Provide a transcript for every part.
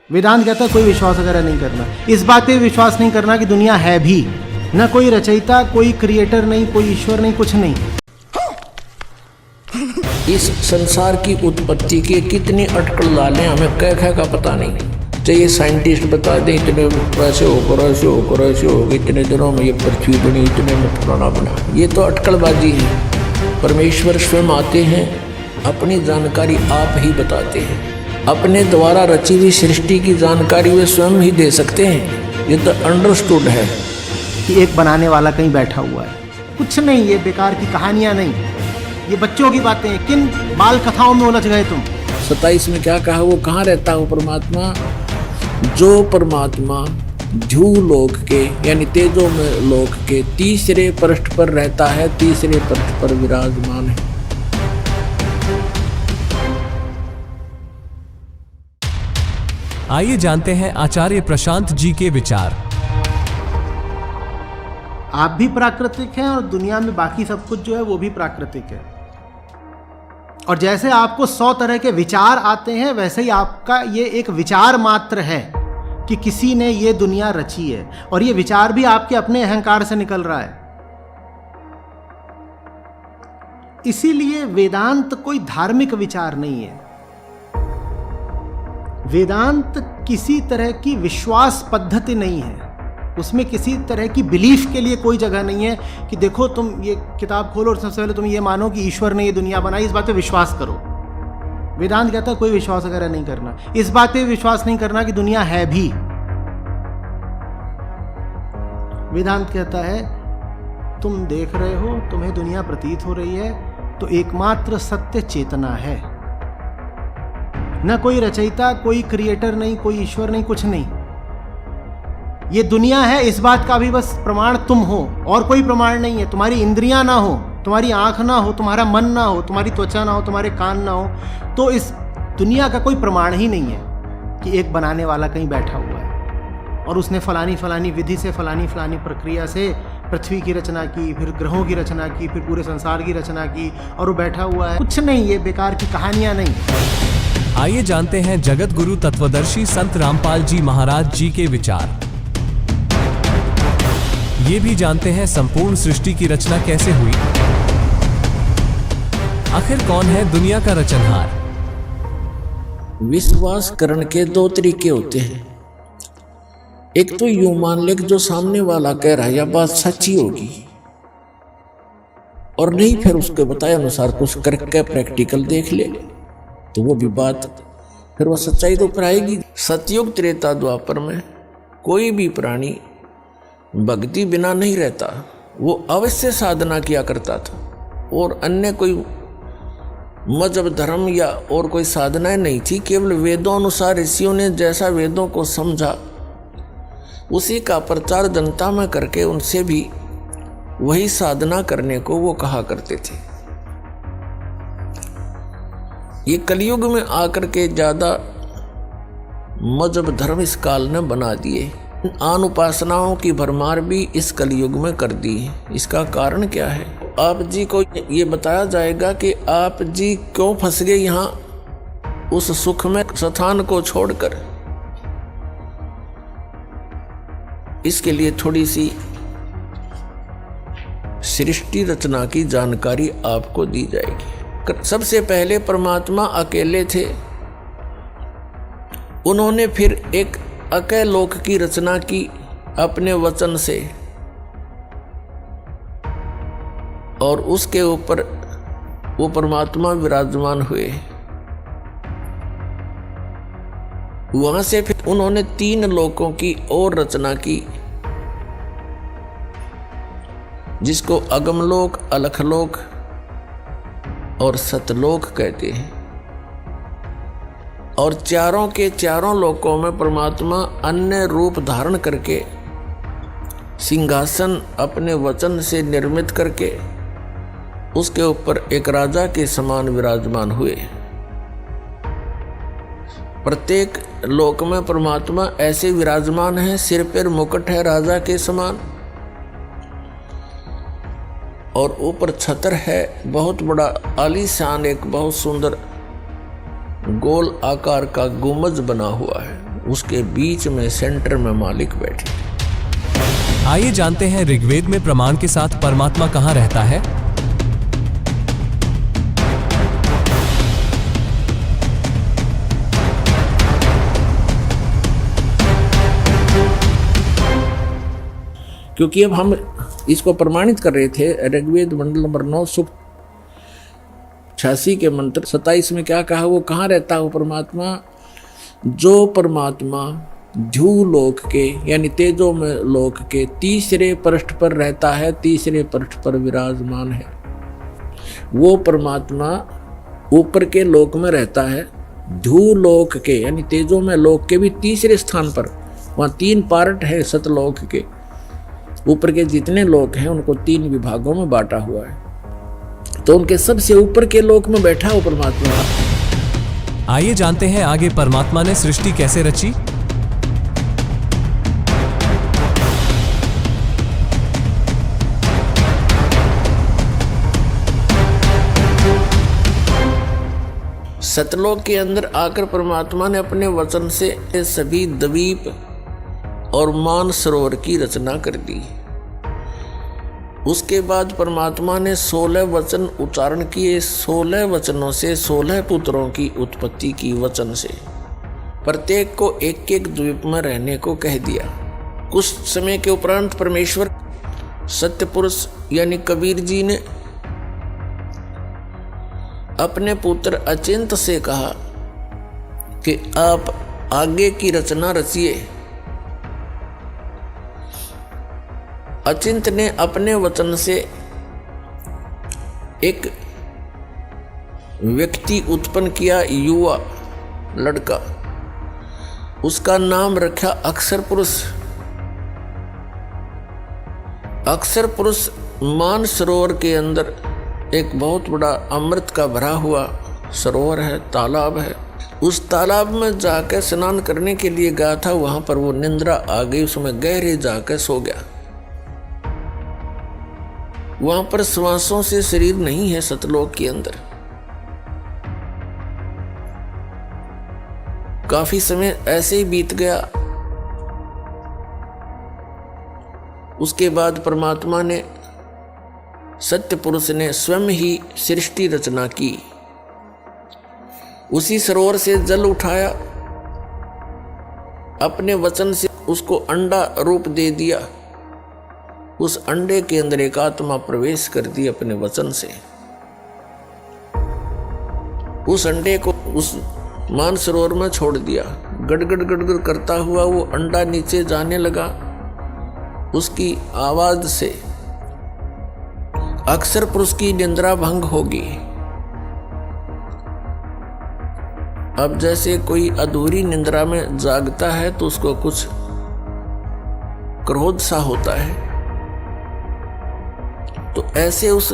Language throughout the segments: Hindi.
वेदांत कहता है कोई विश्वास वगैरह नहीं करना, इस बात पे विश्वास नहीं करना कि दुनिया है भी, न कोई रचयिता, कोई क्रिएटर नहीं, कोई ईश्वर नहीं, कुछ नहीं। इस संसार की उत्पत्ति के कितनी अटकल डाले हमें कह का पता नहीं। चाहिए साइंटिस्ट बता दें इतने ऐसे होकर ऐसे होकर ऐसे हो, इतने दिनों में ये पृथ्वी बनी, इतने में फलाना बना। ये तो अटकलबाजी है। परमेश्वर स्वयं आते हैं, अपनी जानकारी आप ही बताते हैं। अपने द्वारा रची हुई सृष्टि की जानकारी वे स्वयं ही दे सकते हैं। ये तो अंडरस्टूड है कि एक बनाने वाला कहीं बैठा हुआ है। कुछ नहीं, ये बेकार की कहानियां नहीं, ये बच्चों की बातें हैं। किन बाल कथाओं में उलझ गए तुम। 27 में क्या कहा, वो कहाँ रहता है वो परमात्मा? जो परमात्मा ध्रुव लोक के यानी तेजो में लोक के तीसरे पृष्ठ पर रहता है, तीसरे पृष्ठ पर विराजमान है। आइए जानते हैं आचार्य प्रशांत जी के विचार। आप भी प्राकृतिक हैं और दुनिया में बाकी सब कुछ जो है वो भी प्राकृतिक है। और जैसे आपको 100 तरह के विचार आते हैं, वैसे ही आपका ये एक विचार मात्र है कि किसी ने ये दुनिया रची है, और ये विचार भी आपके अपने अहंकार से निकल रहा है। इसीलिए वेदांत कोई धार्मिक विचार नहीं है। वेदांत किसी तरह की विश्वास पद्धति नहीं है। उसमें किसी तरह की बिलीफ के लिए कोई जगह नहीं है कि देखो तुम ये किताब खोलो और सबसे पहले तुम ये मानो कि ईश्वर ने ये दुनिया बनाई, इस बात पे विश्वास करो। वेदांत कहता है कोई विश्वास वगैरह नहीं करना, इस बात पे विश्वास नहीं करना कि दुनिया है भी। वेदांत कहता है तुम देख रहे हो, तुम्हें दुनिया प्रतीत हो रही है, तो एकमात्र सत्य चेतना है। न कोई रचयिता, कोई क्रिएटर नहीं, कोई ईश्वर नहीं, कुछ नहीं। ये दुनिया है, इस बात का भी बस प्रमाण तुम हो, और कोई प्रमाण नहीं है। तुम्हारी इंद्रियां ना हो, तुम्हारी आंख ना हो, तुम्हारा मन ना हो, तुम्हारी त्वचा ना हो, तुम्हारे कान ना हो, तो इस दुनिया का कोई प्रमाण ही नहीं है कि एक बनाने वाला कहीं बैठा हुआ है और उसने फलानी फलानी विधि से, फलानी फलानी प्रक्रिया से पृथ्वी की रचना की, फिर ग्रहों की रचना की, फिर पूरे संसार की रचना की, और वो बैठा हुआ है। कुछ नहीं, ये बेकार की कहानियां नहीं। आइए जानते हैं जगत गुरु तत्वदर्शी संत रामपाल जी महाराज जी के विचार। ये भी जानते हैं संपूर्ण सृष्टि की रचना कैसे हुई, आखिर कौन है दुनिया का रचनहार। विश्वास करने के 2 तरीके होते हैं। एक तो यूं मान ले कि जो सामने वाला कह रहा है यह बात सच्ची होगी, और नहीं फिर उसके बताए अनुसार कुछ करके प्रैक्टिकल देख ले, तो वो भी बात फिर वो सच्चाई तो पर आएगी। सतयुग त्रेता द्वापर में कोई भी प्राणी भक्ति बिना नहीं रहता, वो अवश्य साधना किया करता था, और अन्य कोई मजहब धर्म या और कोई साधनाएं नहीं थी। केवल वेदों अनुसार ऋषियों ने जैसा वेदों को समझा उसी का प्रचार जनता में करके उनसे भी वही साधना करने को वो कहा करते थे। ये कलयुग में आकर के ज्यादा मजहब धर्म इस काल ने बना दिए। आन उपासनाओं की भरमार भी इस कलयुग में कर दी है। इसका कारण क्या है? आप जी को ये बताया जाएगा कि आप जी क्यों फंस गए यहाँ उस सुख में स्थान को छोड़कर। इसके लिए थोड़ी सी सृष्टि रचना की जानकारी आपको दी जाएगी। सबसे पहले परमात्मा अकेले थे, उन्होंने फिर एक अकेले लोक की रचना की अपने वचन से, और उसके ऊपर वो परमात्मा विराजमान हुए। वहां से फिर उन्होंने 3 लोकों की और रचना की, जिसको अगमलोक, अलखलोक और सतलोक कहते हैं। और चारों के चारों लोकों में परमात्मा अन्य रूप धारण करके सिंहासन अपने वचन से निर्मित करके उसके ऊपर एक राजा के समान विराजमान हुए। प्रत्येक लोक में परमात्मा ऐसे विराजमान है, सिर पर मुकुट है राजा के समान, और ऊपर छतर है, बहुत बड़ा आलीशान एक बहुत सुंदर गोल आकार का गुंबज बना हुआ है। उसके बीच में सेंटर में मालिक बैठे। आइए जानते हैं ऋग्वेद में प्रमाण के साथ परमात्मा कहाँ रहता है। क्योंकि अब हम इसको प्रमाणित कर रहे थे, ऋग्वेद मंडल नंबर 9 सूक्त 86 के मंत्र 27 में क्या कहा, वो कहाँ रहता है वो परमात्मा? जो परमात्मा ध्रुव लोक के यानी तेजो में लोक के तीसरे पृष्ठ पर रहता है, तीसरे पृष्ठ पर विराजमान है, वो परमात्मा ऊपर के लोक में रहता है। ध्रुव लोक के यानी तेजो में लोक के भी तीसरे स्थान पर, वहाँ 3 पार्ट है सतलोक के। ऊपर के जितने लोक हैं उनको 3 विभागों में बांटा हुआ है, तो उनके सबसे ऊपर के लोक में बैठा हो परमात्मा। आइए जानते हैं आगे परमात्मा ने सृष्टि कैसे रची। सतलोक के अंदर आकर परमात्मा ने अपने वचन से सभी द्वीप और मान सरोवर की रचना कर दी। उसके बाद परमात्मा ने 16 वचन उच्चारण किए। 16 वचनों से 16 पुत्रों की उत्पत्ति की वचन से। प्रत्येक को एक एक द्वीप में रहने को कह दिया। कुछ समय के उपरांत परमेश्वर सत्य पुरुष यानी कबीर जी ने अपने पुत्र अचिंत से कहा कि आप आगे की रचना रचिए। अचिंत ने अपने वचन से एक व्यक्ति उत्पन्न किया, युवा लड़का, उसका नाम रखा अक्षर पुरुष। अक्षर पुरुष मान सरोवर के अंदर एक बहुत बड़ा अमृत का भरा हुआ सरोवर है, तालाब है। उस तालाब में जाकर स्नान करने के लिए गया था। वहां पर वो निंद्रा आ गई, उसमें गहरे जाकर सो गया। वहां पर श्वासों से शरीर नहीं है सतलोक के अंदर। काफी समय ऐसे ही बीत गया। उसके बाद परमात्मा ने, सत्य पुरुष ने स्वयं ही सृष्टि रचना की। उसी सरोवर से जल उठाया, अपने वचन से उसको अंडा रूप दे दिया। उस अंडे के अंदर एक आत्मा प्रवेश कर दी अपने वचन से। उस अंडे को उस मानसरोवर में छोड़ दिया। गड़गड़ गड़गड़ करता हुआ वो अंडा नीचे जाने लगा। उसकी आवाज से अक्षर पुरुष की निंद्रा भंग होगी। अब जैसे कोई अधूरी निंद्रा में जागता है तो उसको कुछ क्रोध सा होता है, तो ऐसे उस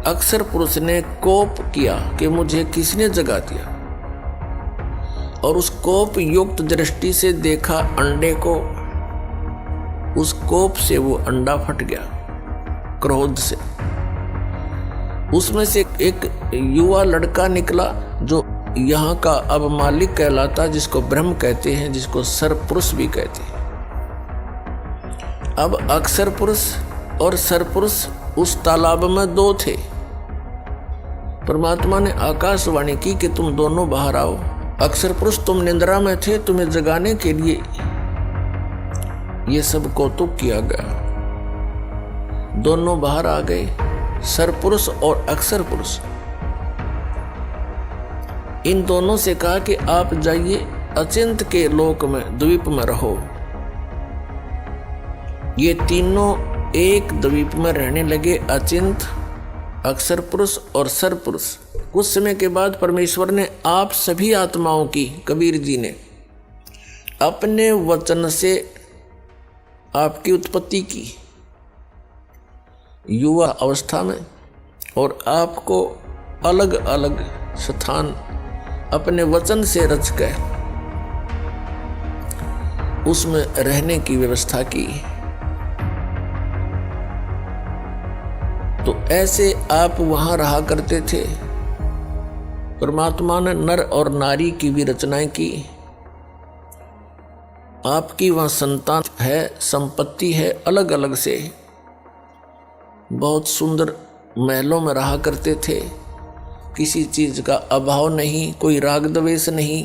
अक्षर पुरुष ने कोप किया कि मुझे किसने जगा दिया, और उस कोप युक्त दृष्टि से देखा अंडे को। उस कोप से वो अंडा फट गया क्रोध से। उसमें से एक युवा लड़का निकला जो यहाँ का अब मालिक कहलाता, जिसको ब्रह्म कहते हैं, जिसको सरपुरुष भी कहते हैं। अब अक्षर पुरुष और सरपुरुष उस तालाब में 2 थे। परमात्मा ने आकाशवाणी की कि तुम दोनों बाहर आओ। अक्षर पुरुष तुम निंद्रा में थे, तुम्हें जगाने के लिए ये सब कौतुक किया गया। दोनों बाहर आ गए, सरपुरुष और अक्षर पुरुष। इन दोनों से कहा कि आप जाइए अचिंत के लोक में, द्वीप में रहो। ये तीनों एक द्वीप में रहने लगे, अचिंत, अक्षर पुरुष और सरपुरुष। कुछ समय के बाद परमेश्वर ने आप सभी आत्माओं की, कबीर जी ने अपने वचन से आपकी उत्पत्ति की युवा अवस्था में, और आपको अलग अलग स्थान अपने वचन से रच कर उसमें रहने की व्यवस्था की। तो ऐसे आप वहां रहा करते थे। परमात्मा ने नर और नारी की भी रचनाएं की। आपकी वहाँ संतान है, संपत्ति है, अलग अलग से बहुत सुंदर महलों में रहा करते थे, किसी चीज का अभाव नहीं, कोई राग द्वेष नहीं,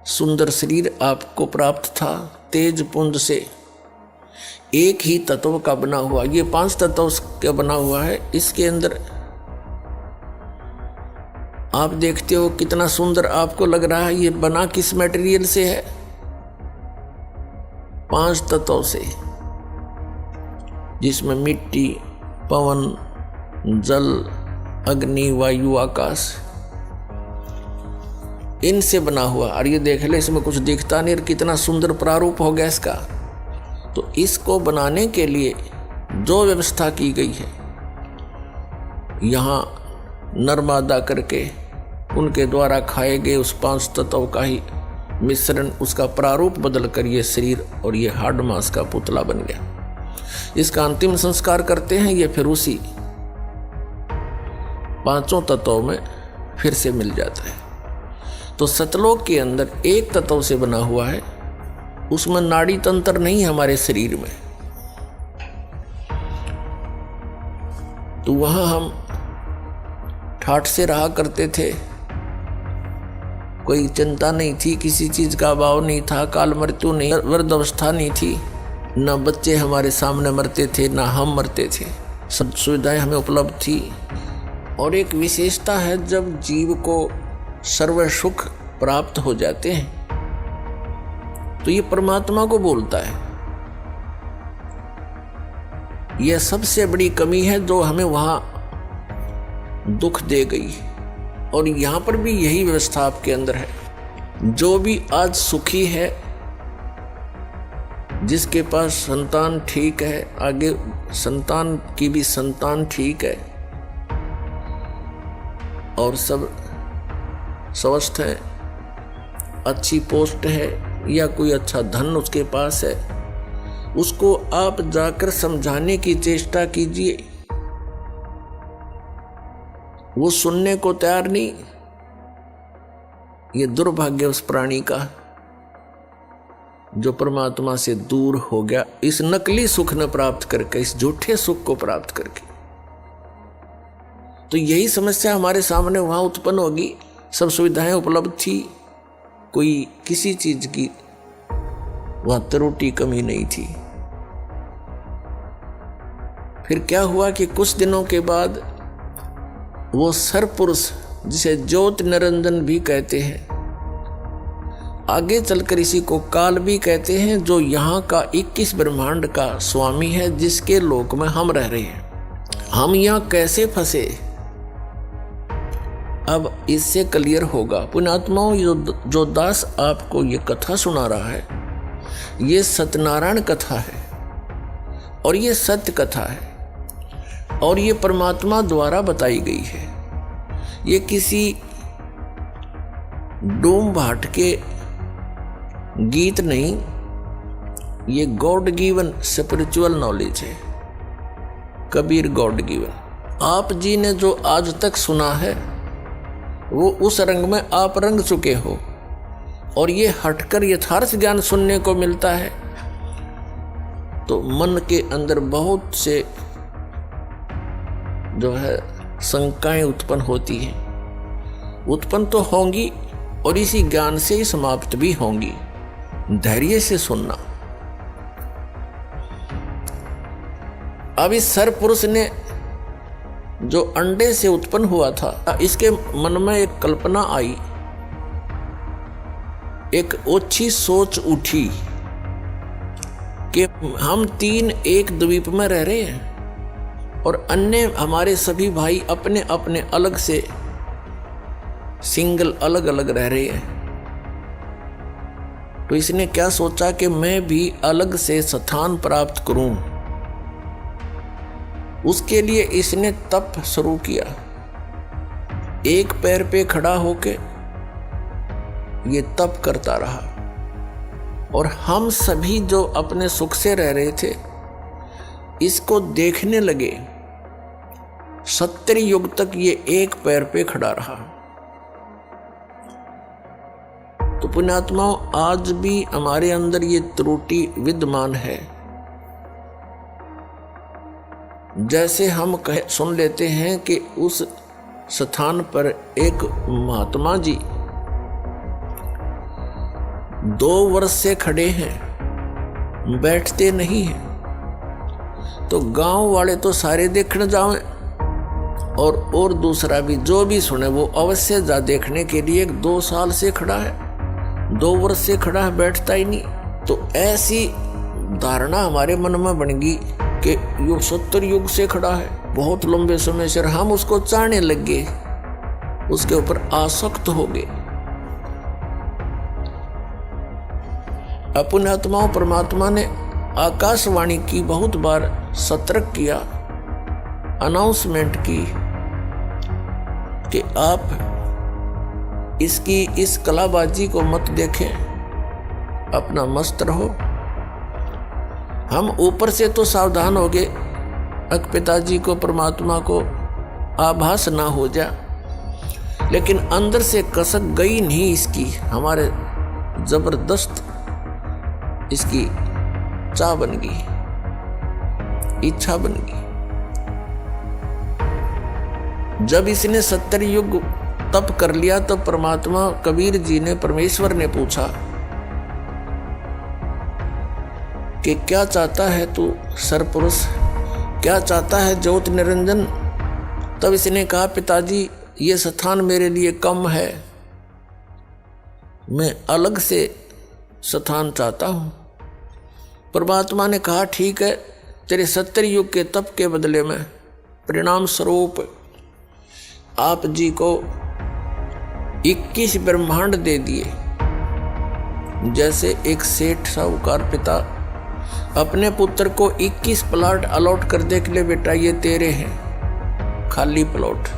सुंदर शरीर आपको प्राप्त था, तेज पुंज से एक ही तत्व का बना हुआ, ये 5 तत्व का बना हुआ है। इसके अंदर आप देखते हो कितना सुंदर आपको लग रहा है, ये बना किस मटेरियल से है? 5 तत्वों से, जिसमें मिट्टी, पवन, जल, अग्नि, वायु, आकाश, इनसे बना हुआ। और ये देख ले, इसमें कुछ दिखता नहीं, कितना सुंदर प्रारूप हो गया इसका। तो इसको बनाने के लिए जो व्यवस्था की गई है, यहाँ नर्मदा करके उनके द्वारा खाए गए उस 5 तत्व का ही मिश्रण, उसका प्रारूप बदल कर ये शरीर और ये हाड़ मांस का पुतला बन गया। इसका अंतिम संस्कार करते हैं, ये फिर उसी 5 तत्वों में फिर से मिल जाता है। तो सतलोक के अंदर एक तत्व से बना हुआ है, उसमें नाड़ी तंत्र नहीं है हमारे शरीर में। तो वहां हम ठाठ से रहा करते थे, कोई चिंता नहीं थी, किसी चीज का अभाव नहीं था, काल मृत्यु नहीं, वृद्धावस्था नहीं थी, न बच्चे हमारे सामने मरते थे, न हम मरते थे, सब सुविधाएं हमें उपलब्ध थी। और एक विशेषता है, जब जीव को सर्व सुख प्राप्त हो जाते हैं तो ये परमात्मा को बोलता है। यह सबसे बड़ी कमी है जो हमें वहां दुख दे गई, और यहां पर भी यही व्यवस्था आपके अंदर है। जो भी आज सुखी है, जिसके पास संतान ठीक है, आगे संतान की भी संतान ठीक है, और सब स्वस्थ है, अच्छी पोस्ट है या कोई अच्छा धन उसके पास है, उसको आप जाकर समझाने की चेष्टा कीजिए, वो सुनने को तैयार नहीं। ये दुर्भाग्य उस प्राणी का जो परमात्मा से दूर हो गया, इस नकली सुख न प्राप्त करके, इस झूठे सुख को प्राप्त करके। तो यही समस्या हमारे सामने वहां उत्पन्न होगी। सब सुविधाएं उपलब्ध थी, कोई किसी चीज की वहां त्रुटि कमी नहीं थी। फिर क्या हुआ कि कुछ दिनों के बाद वो सरपुरुष, जिसे ज्योति निरंजन भी कहते हैं, आगे चलकर इसी को काल भी कहते हैं, जो यहाँ का 21 ब्रह्मांड का स्वामी है, जिसके लोक में हम रह रहे हैं। हम यहाँ कैसे फंसे, अब इससे क्लियर होगा। पुण्यात्माओं, जो दास आपको ये कथा सुना रहा है, ये सत्यनारायण कथा है, और ये सत्य कथा है, और ये परमात्मा द्वारा बताई गई है। ये किसी डूम भाट के गीत नहीं, ये गॉड गिवन स्पिरिचुअल नॉलेज है, कबीर गॉड गिवन। आप जी ने जो आज तक सुना है, वो उस रंग में आप रंग चुके हो, और ये हटकर यथार्थ ज्ञान सुनने को मिलता है, तो मन के अंदर बहुत से जो है शंकाएं उत्पन्न होती हैं। उत्पन्न तो होंगी, और इसी ज्ञान से ही समाप्त भी होंगी। धैर्य से सुनना। अब इस सरपुरुष ने जो अंडे से उत्पन्न हुआ था, इसके मन में एक कल्पना आई, एक ओछी सोच उठी कि हम 3 एक द्वीप में रह रहे हैं, और अन्य हमारे सभी भाई अपने अपने अलग से सिंगल अलग अलग रह रहे हैं। तो इसने क्या सोचा कि मैं भी अलग से स्थान प्राप्त करूं। उसके लिए इसने तप शुरू किया। एक पैर पे खड़ा होके ये तप करता रहा, और हम सभी जो अपने सुख से रह रहे थे, इसको देखने लगे। 70 युग तक ये एक पैर पे खड़ा रहा। तो पुण्यात्माओं, आज भी हमारे अंदर ये त्रुटि विद्यमान है। जैसे हम सुन लेते हैं कि उस स्थान पर एक महात्मा जी 2 वर्ष से खड़े हैं, बैठते नहीं हैं। तो गांव वाले तो सारे देखने जाएं और दूसरा भी जो भी सुने वो अवश्य जा देखने के लिए। 2 साल से खड़ा है, 2 वर्ष से खड़ा है, बैठता ही नहीं। तो ऐसी धारणा हमारे मन में बन गई कि यो 70 युग से खड़ा है, बहुत लंबे समय से। हम उसको चाहने लग गए, उसके ऊपर आसक्त हो गए। अपने आत्माओं, परमात्मा ने आकाशवाणी की, बहुत बार सतर्क किया, अनाउंसमेंट की कि आप इस कलाबाजी को मत देखें, अपना मस्त रहो। हम ऊपर से तो सावधान हो गए, पिताजी को, परमात्मा को आभास ना हो जा, लेकिन अंदर से कसक गई नहीं इसकी, हमारे जबरदस्त इसकी चाह बन गई, इच्छा बन गई। जब इसने 70 युग तप कर लिया तब परमात्मा कबीर जी ने, परमेश्वर ने पूछा कि क्या चाहता है तू सरपुरुष, क्या चाहता है ज्योति निरंजन। तब इसने कहा, पिताजी ये स्थान मेरे लिए कम है, मैं अलग से स्थान चाहता हूं। परमात्मा ने कहा, ठीक है, तेरे 70 युग के तप के बदले में परिणाम स्वरूप आप जी को 21 ब्रह्मांड दे दिए। जैसे एक सेठ साहूकार पिता अपने पुत्र को 21 प्लॉट अलॉट कर दे के लिए, बेटा ये तेरे हैं, खाली प्लॉट।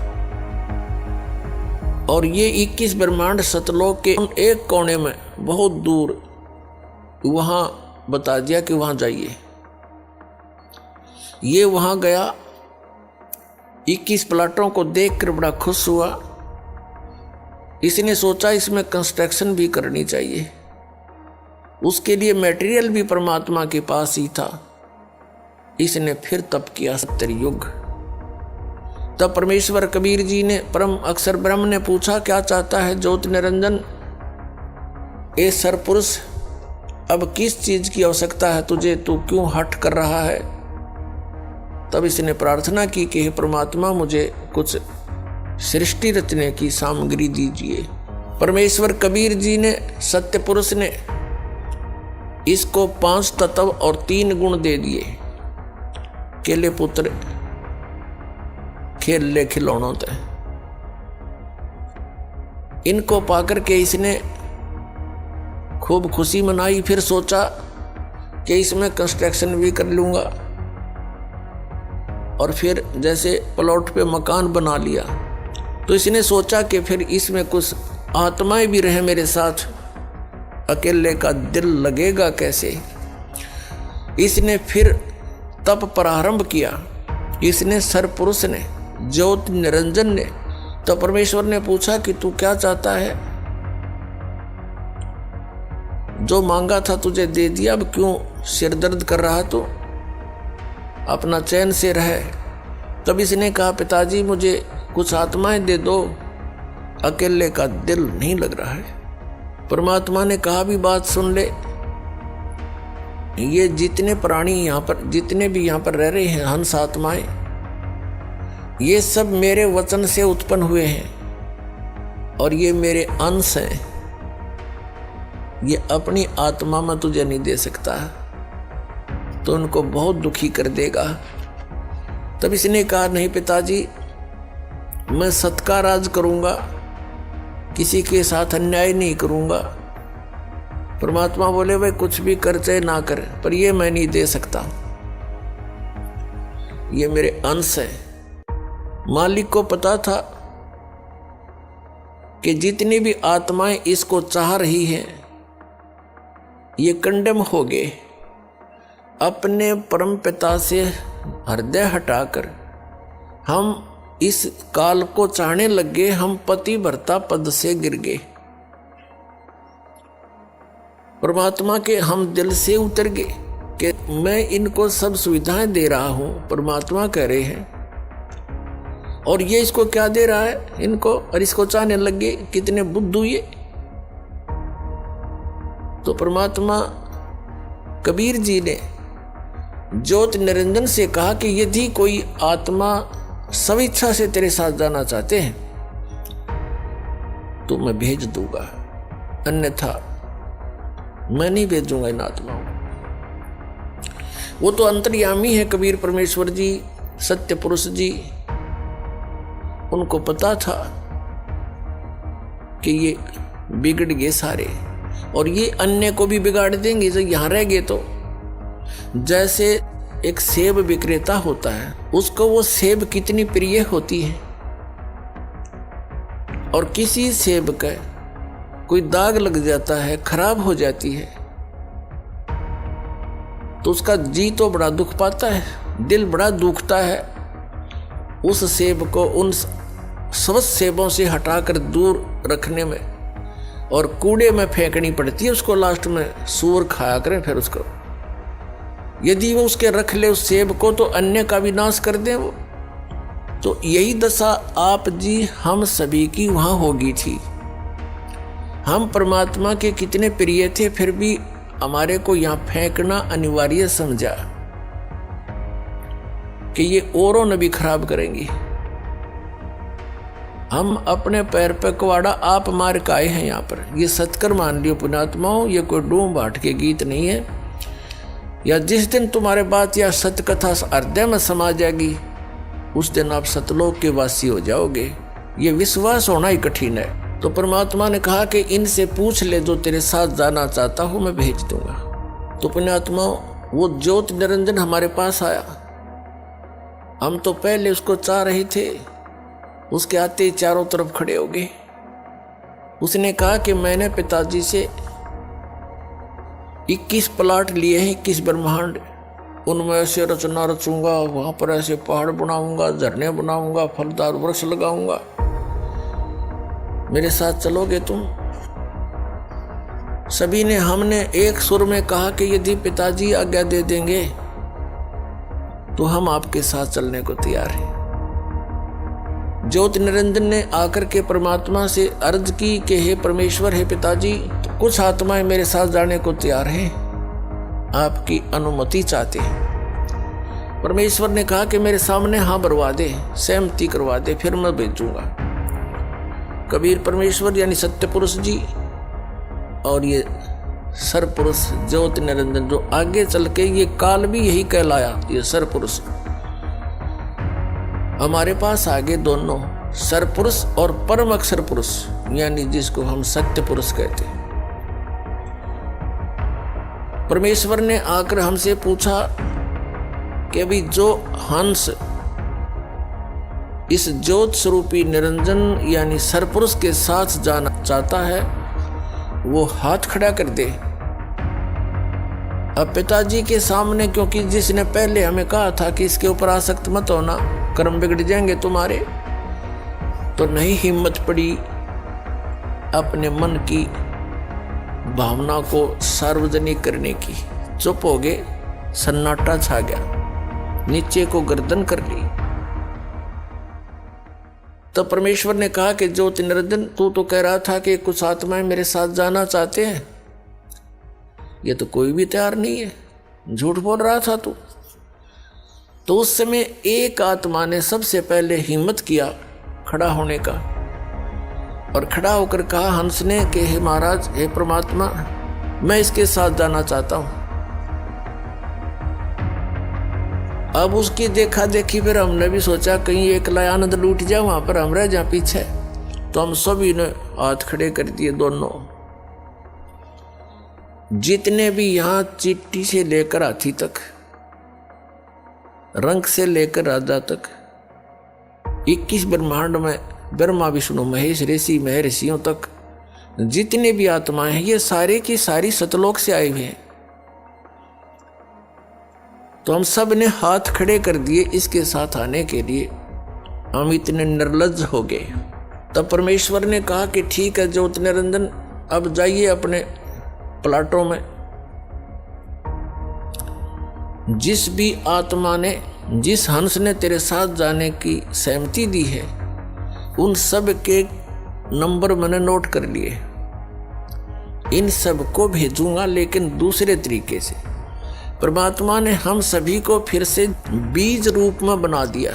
और ये 21 ब्रह्मांड सतलोक के एक कोने में बहुत दूर वहां बता दिया कि वहां जाइए। ये वहां गया, 21 प्लाटों को देखकर बड़ा खुश हुआ। इसने सोचा इसमें कंस्ट्रक्शन भी करनी चाहिए, उसके लिए मटेरियल भी परमात्मा के पास ही था। इसने फिर तप किया 70 युग। तब परमेश्वर कबीर जी ने, परम अक्षर ब्रह्म ने पूछा, क्या चाहता है ज्योति निरंजन, ए सरपुरुष, अब किस चीज की आवश्यकता है तुझे, तू क्यों हट कर रहा है। तब इसने प्रार्थना की कि हे परमात्मा, मुझे कुछ सृष्टि रचने की सामग्री दीजिए। परमेश्वर कबीर जी ने, सत्य पुरुष ने इसको 5 तत्व और 3 गुण दे दिए। केले पुत्र खेल ले खिलौनों ते, इनको पाकर के इसने खूब खुशी मनाई। फिर सोचा कि इसमें कंस्ट्रक्शन भी कर लूंगा, और फिर जैसे प्लॉट पे मकान बना लिया। तो इसने सोचा कि फिर इसमें कुछ आत्माएं भी रहे मेरे साथ, अकेले का दिल लगेगा कैसे। इसने फिर तप प्रारंभ किया, इसने सरपुरुष ने, ज्योति निरंजन ने। तो परमेश्वर ने पूछा कि तू क्या चाहता है, जो मांगा था तुझे दे दिया, अब क्यों सिर दर्द कर रहा तू, अपना चैन से रहे। तब इसने कहा, पिताजी मुझे कुछ आत्माएं दे दो, अकेले का दिल नहीं लग रहा है। परमात्मा ने कहा, भी बात सुन ले, ये जितने प्राणी यहाँ पर, जितने भी यहाँ पर रह रहे हैं हंस आत्माएं, ये सब मेरे वचन से उत्पन्न हुए हैं और ये मेरे अंश हैं। ये अपनी आत्मा में तुझे नहीं दे सकता, तो उनको बहुत दुखी कर देगा। तब इसने कहा, नहीं पिताजी, मैं सत का राज करूंगा, किसी के साथ अन्याय नहीं करूंगा। परमात्मा बोले, भाई कुछ भी कर चाहे ना कर, पर ये मैं नहीं दे सकता, ये मेरे अंश है। मालिक को पता था कि जितनी भी आत्माएं इसको चाह रही हैं, ये कंडेम हो गए। अपने परम पिता से हृदय हटाकर हम इस काल को चाहने लग गए, हम पति भर्ता पद से गिर गए। परमात्मा के हम दिल से उतर गए कि मैं इनको सब सुविधाएं दे रहा हूं, परमात्मा कह रहे हैं, और ये इसको क्या दे रहा है इनको, और इसको चाहने लग गए। कितने बुद्धू ये। तो परमात्मा कबीर जी ने ज्योत निरंजन से कहा कि यदि कोई आत्मा स्वेच्छा से तेरे साथ जाना चाहते हैं तो मैं भेज दूंगा, अन्यथा मैं नहीं भेजूंगा इन आत्माओं को। वो तो अंतर्यामी है कबीर परमेश्वर जी, सत्य पुरुष जी। उनको पता था कि ये बिगड़ गए सारे, और ये अन्य को भी बिगाड़ देंगे जब यहां रह गए तो। जैसे एक सेब विक्रेता होता है, उसको वो सेब कितनी प्रिय होती है, और किसी सेब का कोई दाग लग जाता है, खराब हो जाती है, तो उसका जी तो बड़ा दुख पाता है, दिल बड़ा दुखता है। उस सेब को उन स्वस्थ सेबों से हटाकर दूर रखने में और कूड़े में फेंकनी पड़ती है उसको, लास्ट में सूअर खाया करें फिर उसको। यदि वो उसके रख ले उस सेब को तो अन्य का भी नाश कर दे वो। तो यही दशा आप जी हम सभी की वहां होगी थी। हम परमात्मा के कितने प्रिय थे, फिर भी हमारे को यहां फेंकना अनिवार्य समझा कि ये औरों ने भी खराब करेंगी। हम अपने पैर पे कुवाड़ा आप मार के आए हैं यहाँ पर। ये सत्कर मान लियो पुण्यात्माओं, ये कोई डूम बाट के गीत नहीं है। या जिस दिन तुम्हारे बात या सत्य कथा हृदय में समा जाएगी, उस दिन आप सतलोक के वासी हो जाओगे। ये विश्वास होना ही कठिन है। तो परमात्मा ने कहा कि इनसे पूछ ले, जो तेरे साथ जाना चाहता हूं मैं भेज दूंगा। तो पुण्यात्माओं, वो ज्योत निरंजन हमारे पास आया। हम तो पहले उसको चाह रहे थे, उसके आते ही चारों तरफ खड़े हो गए। उसने कहा कि मैंने पिताजी से 21 प्लाट लिए हैं, 21 ब्रह्मांड, उनमें ऐसे रचना रचूंगा, वहां पर ऐसे पहाड़ बनाऊंगा, झरने बनाऊंगा, फलदार वृक्ष लगाऊंगा। मेरे साथ चलोगे तुम? सभी ने हमने एक सुर में कहा कि यदि पिताजी आज्ञा दे देंगे तो हम आपके साथ चलने को तैयार हैं। ज्योत निरंजन ने आकर के परमात्मा से अर्ज की कि हे परमेश्वर, हे पिताजी, तो कुछ आत्माएं मेरे साथ जाने को तैयार हैं, आपकी अनुमति चाहते हैं। परमेश्वर ने कहा कि मेरे सामने हाँ भरवा दे, सहमति करवा दे, फिर मैं भेजूंगा। कबीर परमेश्वर यानी सत्य पुरुष जी और ये सर पुरुष ज्योत निरंजन, जो आगे चल के ये काल भी यही कहलाया, ये सर पुरुष हमारे पास आगे दोनों सर पुरुष और परम अक्षर पुरुष, यानी जिसको हम सत्य पुरुष कहते हैं। परमेश्वर ने आकर हमसे पूछा कि अभी जो हंस इस ज्योत स्वरूपी निरंजन यानी सरपुरुष के साथ जाना चाहता है वो हाथ खड़ा कर दे। अब पिताजी के सामने, क्योंकि जिसने पहले हमें कहा था कि इसके ऊपर आसक्त मत होना, कर्म बिगड़ जाएंगे तुम्हारे, तो नहीं हिम्मत पड़ी अपने मन की भावना को सार्वजनिक करने की। चुप हो गए, सन्नाटा छा गया, नीचे को गर्दन कर ली। तो परमेश्वर ने कहा कि ज्योति निरंजन, तू तो कह रहा था कि कुछ आत्माएं मेरे साथ जाना चाहते हैं, ये तो कोई भी तैयार नहीं है, झूठ बोल रहा था तू। तो उस समय एक आत्मा ने सबसे पहले हिम्मत किया खड़ा होने का, और खड़ा होकर कहा हंस ने कि हे महाराज, हे परमात्मा, मैं इसके साथ जाना चाहता हूं। अब उसकी देखा देखी फिर हमने भी सोचा कहीं एक लय आनंद लूट जाए, वहां पर हम रह जा पीछे। तो हम सभी ने हाथ खड़े कर दिए दोनों, जितने भी यहां चिट्ठी से लेकर हाथी तक, रंग से लेकर राजा तक, 21 ब्रह्मांड में ब्रह्मा विष्णु महेश ऋषि महर्षियों तक जितने भी आत्माएं हैं, ये सारे की सारी सतलोक से आए हुए हैं। तो हम सब ने हाथ खड़े कर दिए इसके साथ आने के लिए। हम इतने निर्लज्ज हो गए। तब परमेश्वर ने कहा कि ठीक है ज्योति निरंजन, अब जाइए अपने प्लाटों में जिस भी आत्मा ने, जिस हंस ने तेरे साथ जाने की सहमति दी है, उन सब के नंबर मैंने नोट कर लिए। इन सब को भेजूंगा, लेकिन दूसरे तरीके से। परमात्मा ने हम सभी को फिर से बीज रूप में बना दिया,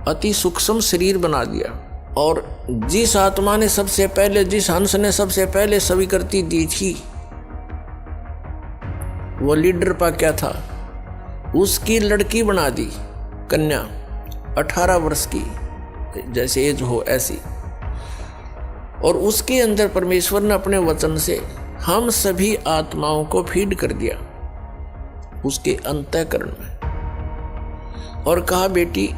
अति सूक्ष्म शरीर बना दिया। और जिस आत्मा ने सबसे पहले, जिस हंस ने सबसे पहले स्वीकृति दी थी, वो लीडर पा क्या था, उसकी लड़की बना दी, कन्या 18 वर्ष की, जैसे एज हो ऐसी। और उसके अंदर परमेश्वर ने अपने वचन से हम सभी आत्माओं को फीड कर दिया उसके अंतःकरण में, और कहा बेटी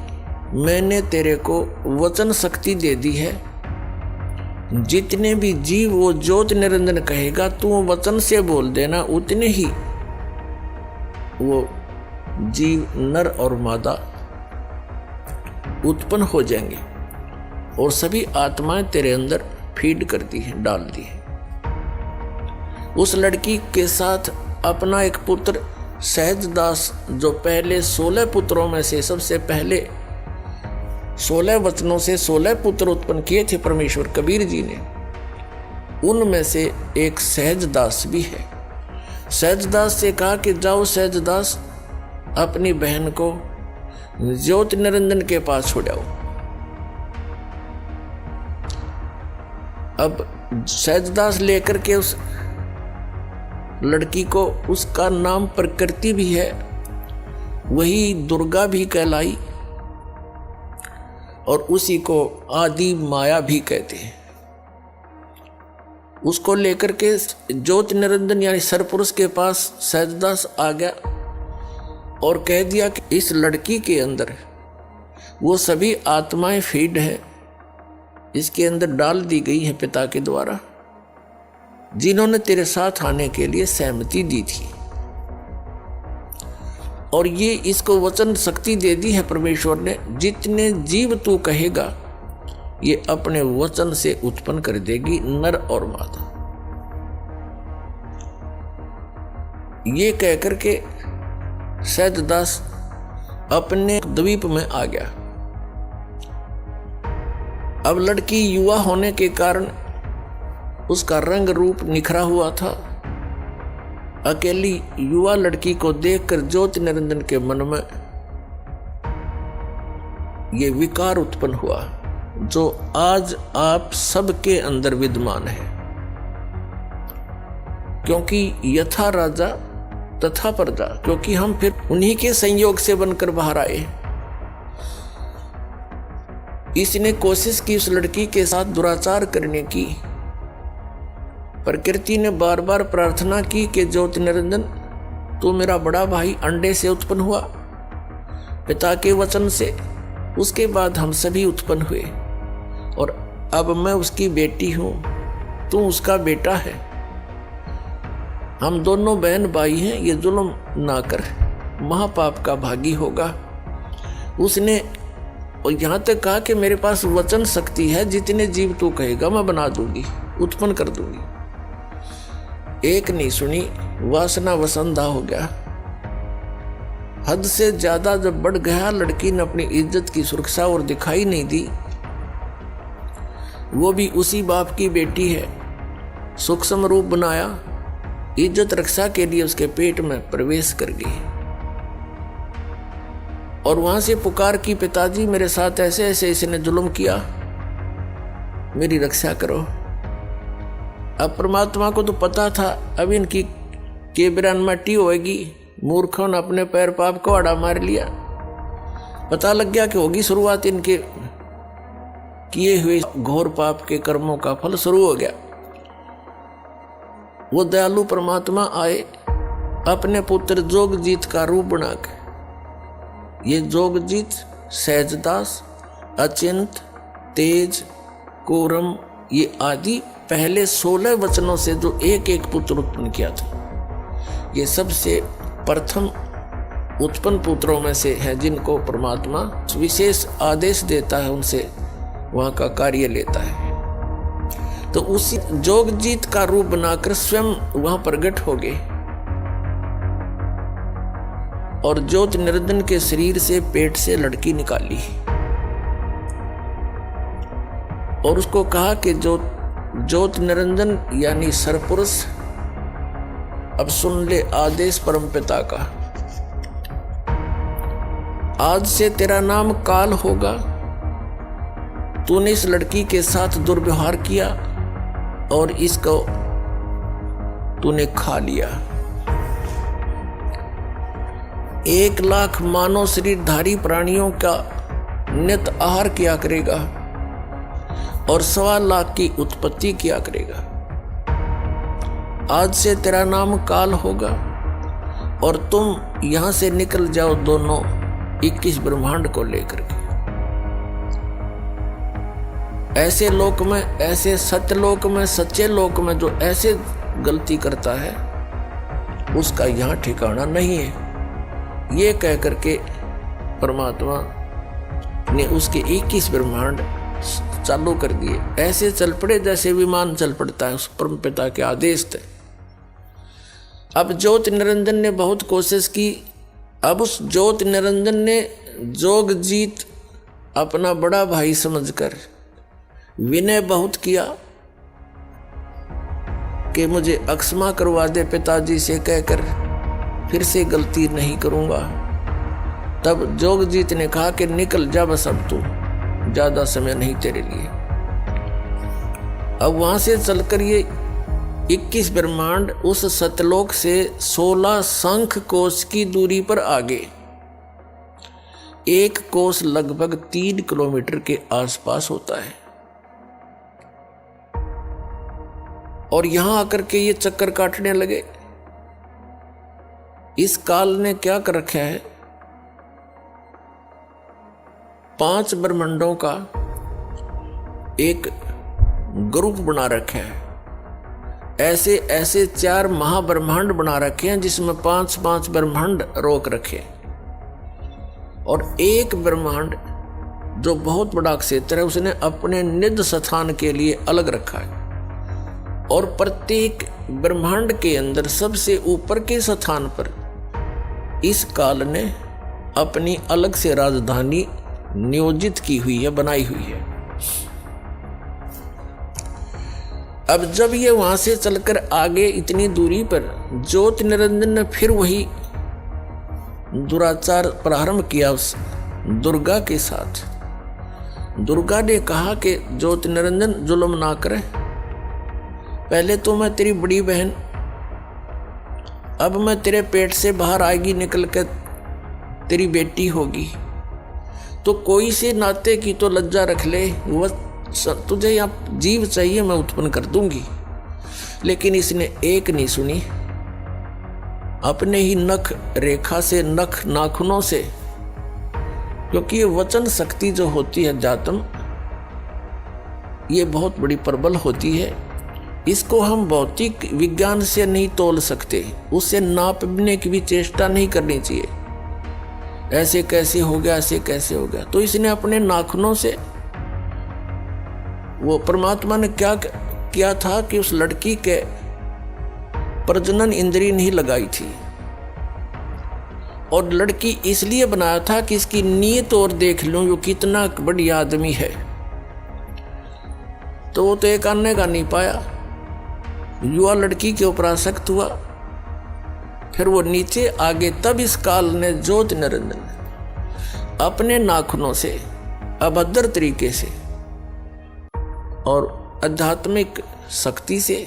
मैंने तेरे को वचन शक्ति दे दी है, जितने भी जीव वो ज्योत निरंजन कहेगा तू वचन से बोल देना, उतने ही वो जीव नर और मादा उत्पन्न हो जाएंगे, और सभी आत्माएं तेरे अंदर फीड कर दी है, डाल दी है। उस लड़की के साथ अपना एक पुत्र सहजदास, जो पहले 16 पुत्रों में से सबसे पहले 16 वचनों से 16 पुत्र उत्पन्न किए थे परमेश्वर कबीर जी ने, उनमें से एक सहजदास भी है। सहजदास से कहा कि जाओ सहजदास, अपनी बहन को ज्योति निरंजन के पास छोड़ाओ। अब सहजदास लेकर के उस लड़की को, उसका नाम प्रकृति भी है, वही दुर्गा भी कहलाई, और उसी को आदि माया भी कहते हैं। उसको लेकर के ज्योति निरंजन यानी सरपुरुष के पास सहजदास आ गया और कह दिया कि इस लड़की के अंदर वो सभी आत्माएं फीड है, इसके अंदर डाल दी गई है पिता के द्वारा, जिन्होंने तेरे साथ आने के लिए सहमति दी थी। और ये इसको वचन शक्ति दे दी है परमेश्वर ने, जितने जीव तू कहेगा ये अपने वचन से उत्पन्न कर देगी, नर और मादा। ये कहकर के सहजदास अपने द्वीप में आ गया। अब लड़की युवा होने के कारण उसका रंग रूप निखरा हुआ था। अकेली युवा लड़की को देखकर ज्योति निरंजन के मन में ये विकार उत्पन्न हुआ, जो आज आप सबके अंदर विद्यमान है। क्योंकि यथा राजा तथा प्रजा, क्योंकि हम फिर उन्हीं के संयोग से बनकर बाहर आए। इसने कोशिश की उस लड़की के साथ दुराचार करने की। प्रकृति ने बार बार प्रार्थना की कि ज्योति निरंजन तू मेरा बड़ा भाई अंडे से उत्पन्न हुआ, पिता के वचन से, उसके बाद हम सभी उत्पन्न हुए, और अब मैं उसकी बेटी हूं, तू उसका बेटा है, हम दोनों बहन भाई हैं, ये जुल्म ना कर, महापाप का भागी होगा। उसने और यहाँ तक कहा कि मेरे पास वचन शक्ति है, जितने जीव तू कहेगा मैं बना दूंगी, उत्पन्न कर दूंगी। एक नहीं सुनी, वासना वसंधा हो गया। हद से ज्यादा जब बढ़ गया, लड़की ने अपनी इज्जत की सुरक्षा और दिखाई नहीं दी। वो भी उसी बाप की बेटी है, सूक्ष्म रूप बनाया, इज्जत रक्षा के लिए उसके पेट में प्रवेश कर गई, और वहां से पुकार की, पिताजी मेरे साथ ऐसे ऐसे इसने जुल्म किया, मेरी रक्षा करो। अब परमात्मा को तो पता था अब इनकी केबरान मट्टी होएगी, मूर्खों ने अपने पैर पाप को आड़ा मार लिया। पता लग गया कि होगी शुरुआत इनके किए हुए घोर पाप के कर्मों का फल शुरू हो गया। वो दयालु परमात्मा आए अपने पुत्र जोगजीत का रूप बनाकर। ये जोगजीत, सहजदास, अचिंत, तेज, कोरम, ये आदि पहले 16 वचनों से जो एक एक पुत्र उत्पन्न किया था, ये सबसे प्रथम उत्पन्न पुत्रों में से है, जिनको परमात्मा विशेष आदेश देता है, उनसे वहां का कार्य लेता है। तो उसी जोगजीत का रूप बनाकर स्वयं वहां प्रकट हो गए और ज्योत निरंजन के शरीर से पेट से लड़की निकाली और उसको कहा कि ज्योत निरंजन यानी सरपुरुष, अब सुन ले आदेश परमपिता का। आज से तेरा नाम काल होगा। तूने इस लड़की के साथ दुर्व्यवहार किया और इसको तूने खा लिया। 1,00,000 मानव शरीरधारी प्राणियों का नित आहार किया करेगा और 1,25,000 की उत्पत्ति किया करेगा। आज से तेरा नाम काल होगा और तुम यहां से निकल जाओ दोनों 21 ब्रह्मांड को लेकर के। ऐसे लोक में, ऐसे सत्यलोक में, सच्चे लोक में जो ऐसे गलती करता है उसका यहां ठिकाना नहीं है। ये कह करके परमात्मा ने उसके 21 ब्रह्मांड चालू कर दिए। ऐसे चल पड़े जैसे विमान चल पड़ता है उस परमपिता के आदेश थे। अब ज्योत निरंजन ने बहुत कोशिश की। अब उस ज्योत निरंजन ने जोगजीत अपना बड़ा भाई समझकर विनय बहुत किया कि मुझे अक्षमा करवा दे पिताजी से कहकर, फिर से गलती नहीं करूंगा। तब जोगजीत ने कहा कि निकल जा बस, अब तू ज्यादा समय नहीं तेरे लिए। अब वहां से चलकर ये 21 ब्रह्मांड उस सतलोक से 16 शंख कोश की दूरी पर आगे, एक कोश लगभग 3 किलोमीटर के आसपास होता है। और यहां आकर के ये चक्कर काटने लगे। इस काल ने क्या कर रखा है, 5 ब्रह्मांडों का एक ग्रुप बना रखा है। ऐसे ऐसे 4 महाब्रह्मांड बना रखे हैं जिसमें 5-5 ब्रह्मांड रोक रखे, और एक ब्रह्मांड जो बहुत बड़ा क्षेत्र है उसने अपने निज स्थान के लिए अलग रखा है। और प्रत्येक ब्रह्मांड के अंदर सबसे ऊपर के स्थान पर इस काल ने अपनी अलग से राजधानी नियोजित की हुई है, बनाई हुई है। अब जब ये वहां से चलकर आगे इतनी दूरी पर ज्योत निरंजन ने फिर वही दुराचार प्रारंभ किया उस दुर्गा के साथ। दुर्गा ने कहा कि ज्योत निरंजन जुल्म ना करे, पहले तो मैं तेरी बड़ी बहन, अब मैं तेरे पेट से बाहर आएगी निकल कर तेरी बेटी होगी, तो कोई से नाते की तो लज्जा रख ले। वह तुझे यहाँ जीव चाहिए मैं उत्पन्न कर दूंगी। लेकिन इसने एक नहीं सुनी। अपने ही नख रेखा से, नख नाखूनों से, क्योंकि ये वचन शक्ति जो होती है जातम, ये बहुत बड़ी प्रबल होती है। इसको हम भौतिक विज्ञान से नहीं तोल सकते, उससे नापने की भी चेष्टा नहीं करनी चाहिए। ऐसे कैसे हो गया, ऐसे कैसे हो गया। तो इसने अपने नाखूनों से, वो परमात्मा ने क्या किया था कि उस लड़की के प्रजनन इंद्रिय नहीं लगाई थी, और लड़की इसलिए बनाया था कि इसकी नीयत और देख लूं वो कितना बढ़िया आदमी है। तो वो तो एक आने का नहीं पाया, युवा लड़की के ऊपर आसक्त हुआ। फिर वो नीचे आगे, तब इस काल ने ज्योत निरंजन अपने नाखूनों से अभद्र तरीके से और आध्यात्मिक शक्ति से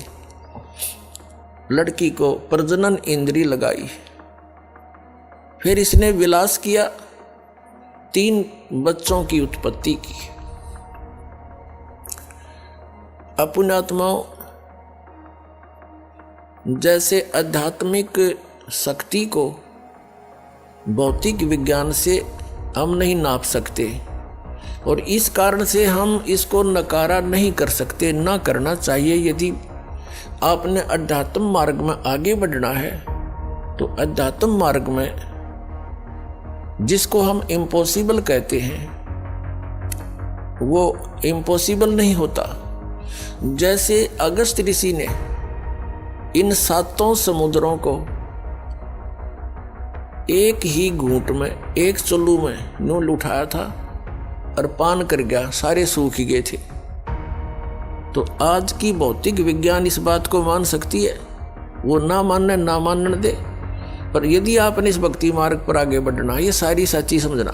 लड़की को प्रजनन इंद्रिय लगाई। फिर इसने विलास किया, 3 बच्चों की उत्पत्ति की। अपुण्यात्माओं, जैसे आध्यात्मिक शक्ति को भौतिक विज्ञान से हम नहीं नाप सकते, और इस कारण से हम इसको नकारा नहीं कर सकते, ना करना चाहिए। यदि आपने अध्यात्म मार्ग में आगे बढ़ना है तो अध्यात्म मार्ग में जिसको हम इम्पॉसिबल कहते हैं वो इम्पॉसिबल नहीं होता। जैसे अगस्त ऋषि ने इन 7 समुद्रों को एक ही घूंट में, एक चुल्लू में नूल उठाया था और पान कर गया, सारे सूख गए थे। तो आज की भौतिक विज्ञान इस बात को मान सकती है, वो ना मानने दे, पर यदि आपने इस भक्ति मार्ग पर आगे बढ़ना, ये सारी सच्ची समझना।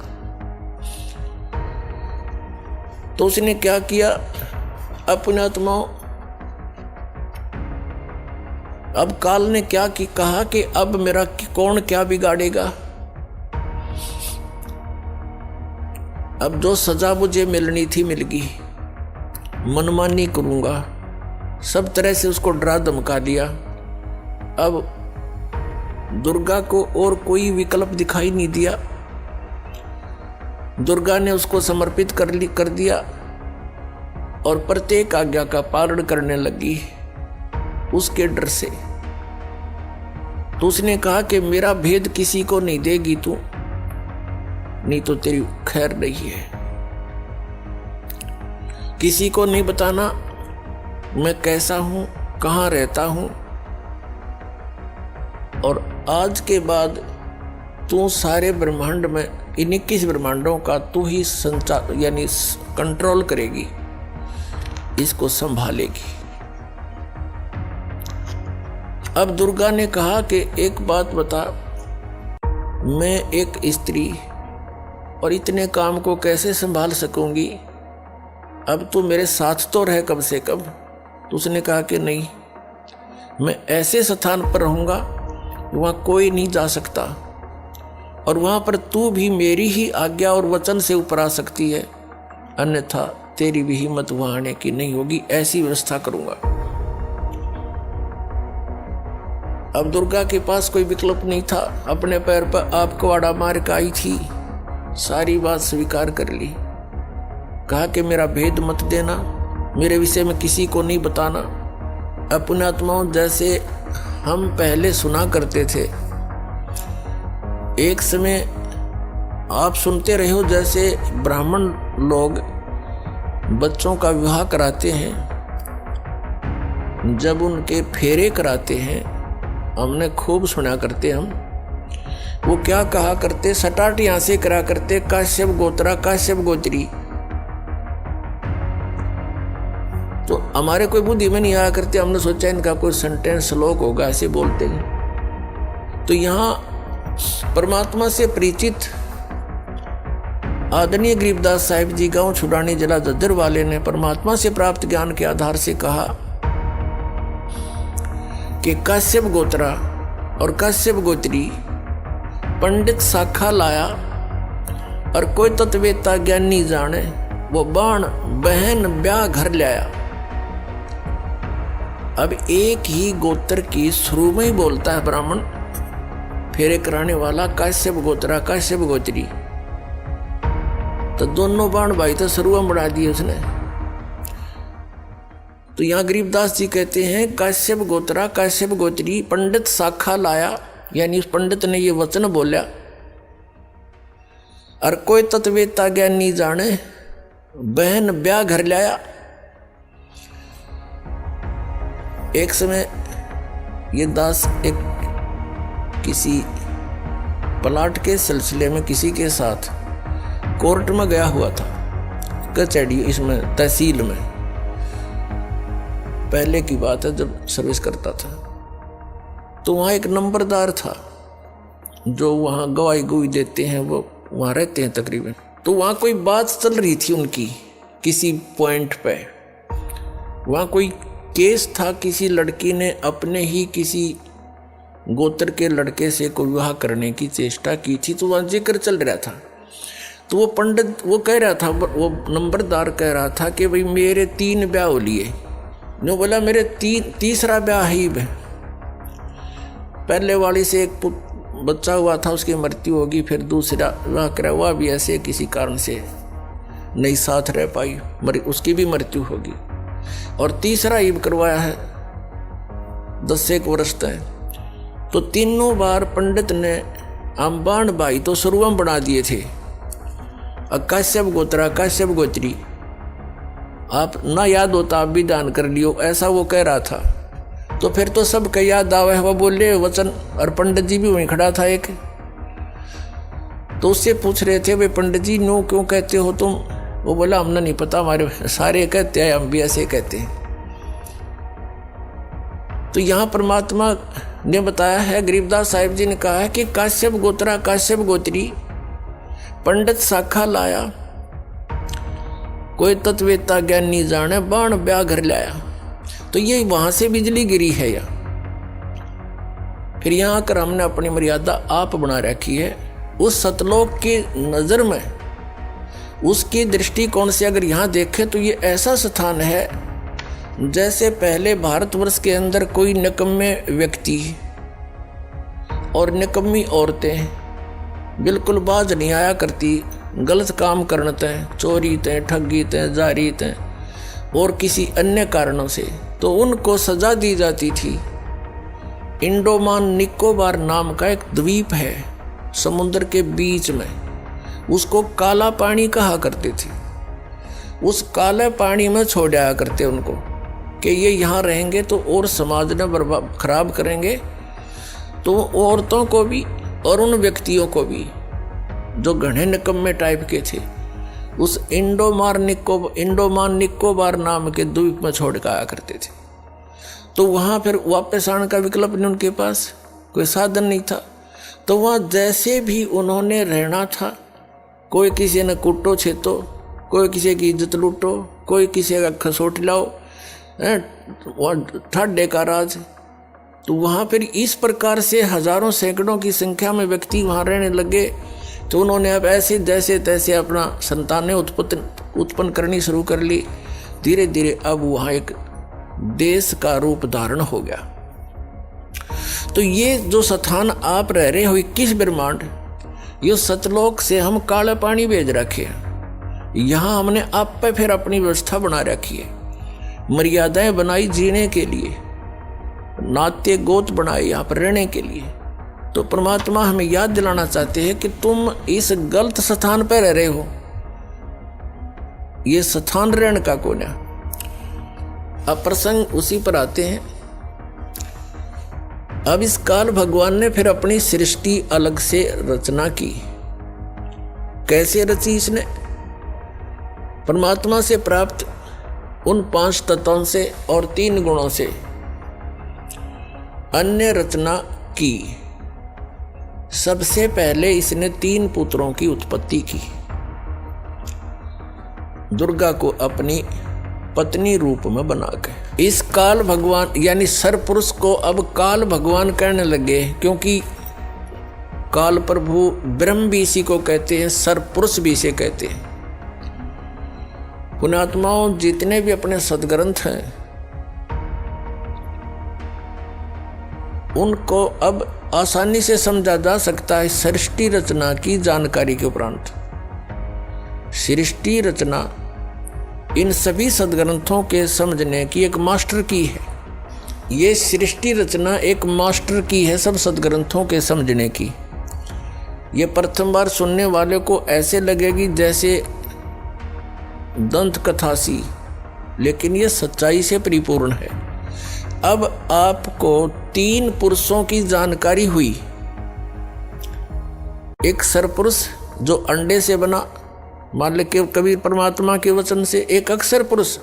तो उसने क्या किया, अपने आत्माओं, अब काल ने क्या कहा कि अब मेरा कौन क्या बिगाड़ेगा। अब जो सजा मुझे मिलनी थी मिल गई, मनमानी करूंगा, सब तरह से उसको डरा धमका दिया। अब दुर्गा को और कोई विकल्प दिखाई नहीं दिया। दुर्गा ने उसको समर्पित कर दिया और प्रत्येक आज्ञा का पालन करने लगी उसके डर से। तो उसने कहा कि मेरा भेद किसी को नहीं देगी तू, नहीं तो तेरी खैर नहीं है। किसी को नहीं बताना मैं कैसा हूं, कहां रहता हूं, और आज के बाद तू सारे ब्रह्मांड में, इन 21 ब्रह्मांडों का तू ही संचार यानी कंट्रोल करेगी, इसको संभालेगी। अब दुर्गा ने कहा कि एक बात बता, मैं एक स्त्री और इतने काम को कैसे संभाल सकूंगी, अब तू मेरे साथ तो रह कम से कम। तो उसने कहा कि नहीं, मैं ऐसे स्थान पर रहूंगा वहां कोई नहीं जा सकता, और वहां पर तू भी मेरी ही आज्ञा और वचन से ऊपर आ सकती है, अन्यथा तेरी भी हिम्मत वहां आने की नहीं होगी, ऐसी व्यवस्था करूंगा। अब दुर्गा के पास कोई विकल्प नहीं था, अपने पैर पर आप कुआड़ा मार के आई थी, सारी बात स्वीकार कर ली। कहा कि मेरा भेद मत देना, मेरे विषय में किसी को नहीं बताना। अपने आत्माओं, जैसे हम पहले सुना करते थे, एक समय आप सुनते रहे हो, जैसे ब्राह्मण लोग बच्चों का विवाह कराते हैं, जब उनके फेरे कराते हैं, हमने खूब सुना करते हम, वो क्या कहा करते, सटाट यहां से करा करते, काश्यप गोत्रा काश्यप गोत्री। तो हमारे कोई बुद्धि में नहीं आया करते, हमने सोचा इनका कोई सेंटेंस श्लोक होगा, ऐसे बोलते हैं। तो यहाँ परमात्मा से परिचित आदरणीय गरीबदास साहिब जी गांव छुड़ानी जिला जज्जर वाले ने परमात्मा से प्राप्त ज्ञान के आधार से कहा कि काश्यप गोत्रा और काश्यप गोत्री पंडित शाखा लाया, और कोई तत्वेता ज्ञानी जाने, वो बाण बहन ब्याह घर लाया। अब एक ही गोत्र की शुरू में ही बोलता है ब्राह्मण, फेरे कराने वाला काश्यप गोत्रा काश्यप गोत्री, तो दोनों बाण भाई तो शुरू में बढ़ा दिए उसने। तो यहाँ गरीबदास जी कहते हैं, काश्यप गोत्रा काश्यप गोत्री पंडित शाखा लाया, यानी उस पंडित ने ये वचन बोला, और कोई तत्वेता ज्ञानी जाने, बहन ब्याह घर लाया। एक समय ये दास एक किसी प्लाट के सिलसिले में किसी के साथ कोर्ट में गया हुआ था, कचहरी, इसमें तहसील में, पहले की बात है जब सर्विस करता था। तो वहाँ एक नंबरदार था जो वहाँ गवाही गुई देते हैं, वो वहाँ रहते हैं तकरीबन। तो वहाँ कोई बात चल रही थी उनकी किसी पॉइंट पे, वहाँ कोई केस था, किसी लड़की ने अपने ही किसी गोत्र के लड़के से कोई विवाह करने की चेष्टा की थी, तो वहाँ जिक्र चल रहा था। तो वो पंडित वो कह रहा था, वो नंबरदार कह रहा था कि भाई मेरे 3 ब्याह हो लिए। जो बोला मेरे तीसरा ब्याह ही है, पहले वाली से एक बच्चा हुआ था, उसकी मृत्यु होगी, फिर दूसरा विवाह करा हुआ भी ऐसे किसी कारण से नहीं साथ रह पाई, उसकी भी मृत्यु होगी, और तीसरा ईब करवाया है 10 वर्ष तक। तो तीनों बार पंडित ने अम्बान भाई तो शुरुआत बना दिए थे, काश्यप गोत्रा काश्यप गोत्री। आप ना याद होता आप भी दान कर लियो, ऐसा वो कह रहा था। तो फिर तो सब का याद आवे वो बोले वचन, और पंडित जी भी वहीं खड़ा था एक। तो उससे पूछ रहे थे भाई पंडित जी नो क्यों कहते हो तुम? वो बोला हमने नहीं पता, हमारे सारे कहते हैं, हम भी ऐसे कहते हैं। तो यहाँ परमात्मा ने बताया है, गरीबदास साहिब जी ने कहा है कि काश्यप गोत्रा काश्यप गोत्री पंडित शाखा लाया, कोई तत्वेता ज्ञानी जाने बाण ब्याह घर लाया। तो ये वहां से बिजली गिरी है या फिर यहाँ आकर हमने अपनी मर्यादा आप बना रखी है। उस सतलोक की नजर में, उसकी दृष्टिकोण से अगर यहाँ देखें तो ये ऐसा स्थान है जैसे पहले भारतवर्ष के अंदर कोई निकम्मे व्यक्ति और निकम्मी औरतें बिल्कुल बाज नहीं आया करती, गलत काम करते हैं, चोरी थे, ठगी थे, जारी थे और किसी अन्य कारणों से, तो उनको सजा दी जाती थी। इंडोमान निकोबार नाम का एक द्वीप है समुद्र के बीच में, उसको काला पानी कहा करते थे। उस काले पानी में छोड़ आया करते उनको कि ये यहाँ रहेंगे तो और समाज ने बर्बाद खराब करेंगे, तो औरतों को भी और उन व्यक्तियों को भी जो घने निकम्मे टाइप के थे उस इंडोमान निकोबार नाम के द्वीप में छोड़ के आया करते थे। तो वहाँ फिर वापस आने का विकल्प नहीं, उनके पास कोई साधन नहीं था। तो वहाँ जैसे भी उन्होंने रहना था, कोई किसी ने कुटो छेतो, कोई किसी की इज्जत लूटो, कोई किसी का खसोट लाओ, ठाडे का राज। तो वहाँ फिर इस प्रकार से हजारों सैकड़ों की संख्या में व्यक्ति वहाँ रहने लगे। तो उन्होंने अब ऐसे जैसे तैसे अपना संतानें उत्पन्न करनी शुरू कर ली। धीरे धीरे अब वहाँ एक देश का रूप धारण हो गया। तो ये जो स्थान आप रह रहे हो 21 ब्रह्मांड, ये सतलोक से हम काले पानी भेज रखे हैं। यहाँ हमने आप पे फिर अपनी व्यवस्था बना रखी है, मर्यादाएं बनाई जीने के लिए, नाते गोत बनाए यहाँ पर रहने के लिए। तो परमात्मा हमें याद दिलाना चाहते हैं कि तुम इस गलत स्थान पर रह रहे हो, ये स्थान रहने का कौन है। अब प्रसंग उसी पर आते हैं। अब इस काल भगवान ने फिर अपनी सृष्टि अलग से रचना की। कैसे रची इसने? परमात्मा से प्राप्त उन 5 तत्वों से और 3 गुणों से अन्य रचना की। सबसे पहले इसने 3 पुत्रों की उत्पत्ति की। दुर्गा को अपनी पत्नी रूप में बना के इस काल भगवान यानी सरपुरुष को अब काल भगवान कहने लगे, क्योंकि काल प्रभु ब्रह्म भी इसी को कहते हैं, सरपुरुष भी इसे कहते हैं। पुण्यात्माओं, जितने भी अपने सदग्रंथ हैं उनको अब आसानी से समझा जा सकता है सृष्टि रचना की जानकारी के उपरांत। सृष्टि रचना इन सभी सदग्रंथों के समझने की एक मास्टर की है। ये सृष्टि रचना एक मास्टर की है सब सदग्रंथों के समझने की। ये प्रथम बार सुनने वाले को ऐसे लगेगी जैसे दंत कथा सी, लेकिन ये सच्चाई से परिपूर्ण है। अब आपको 3 पुरुषों की जानकारी हुई। एक सरपुरुष जो अंडे से बना, मान ले के कबीर परमात्मा के वचन से, एक अक्षर पुरुष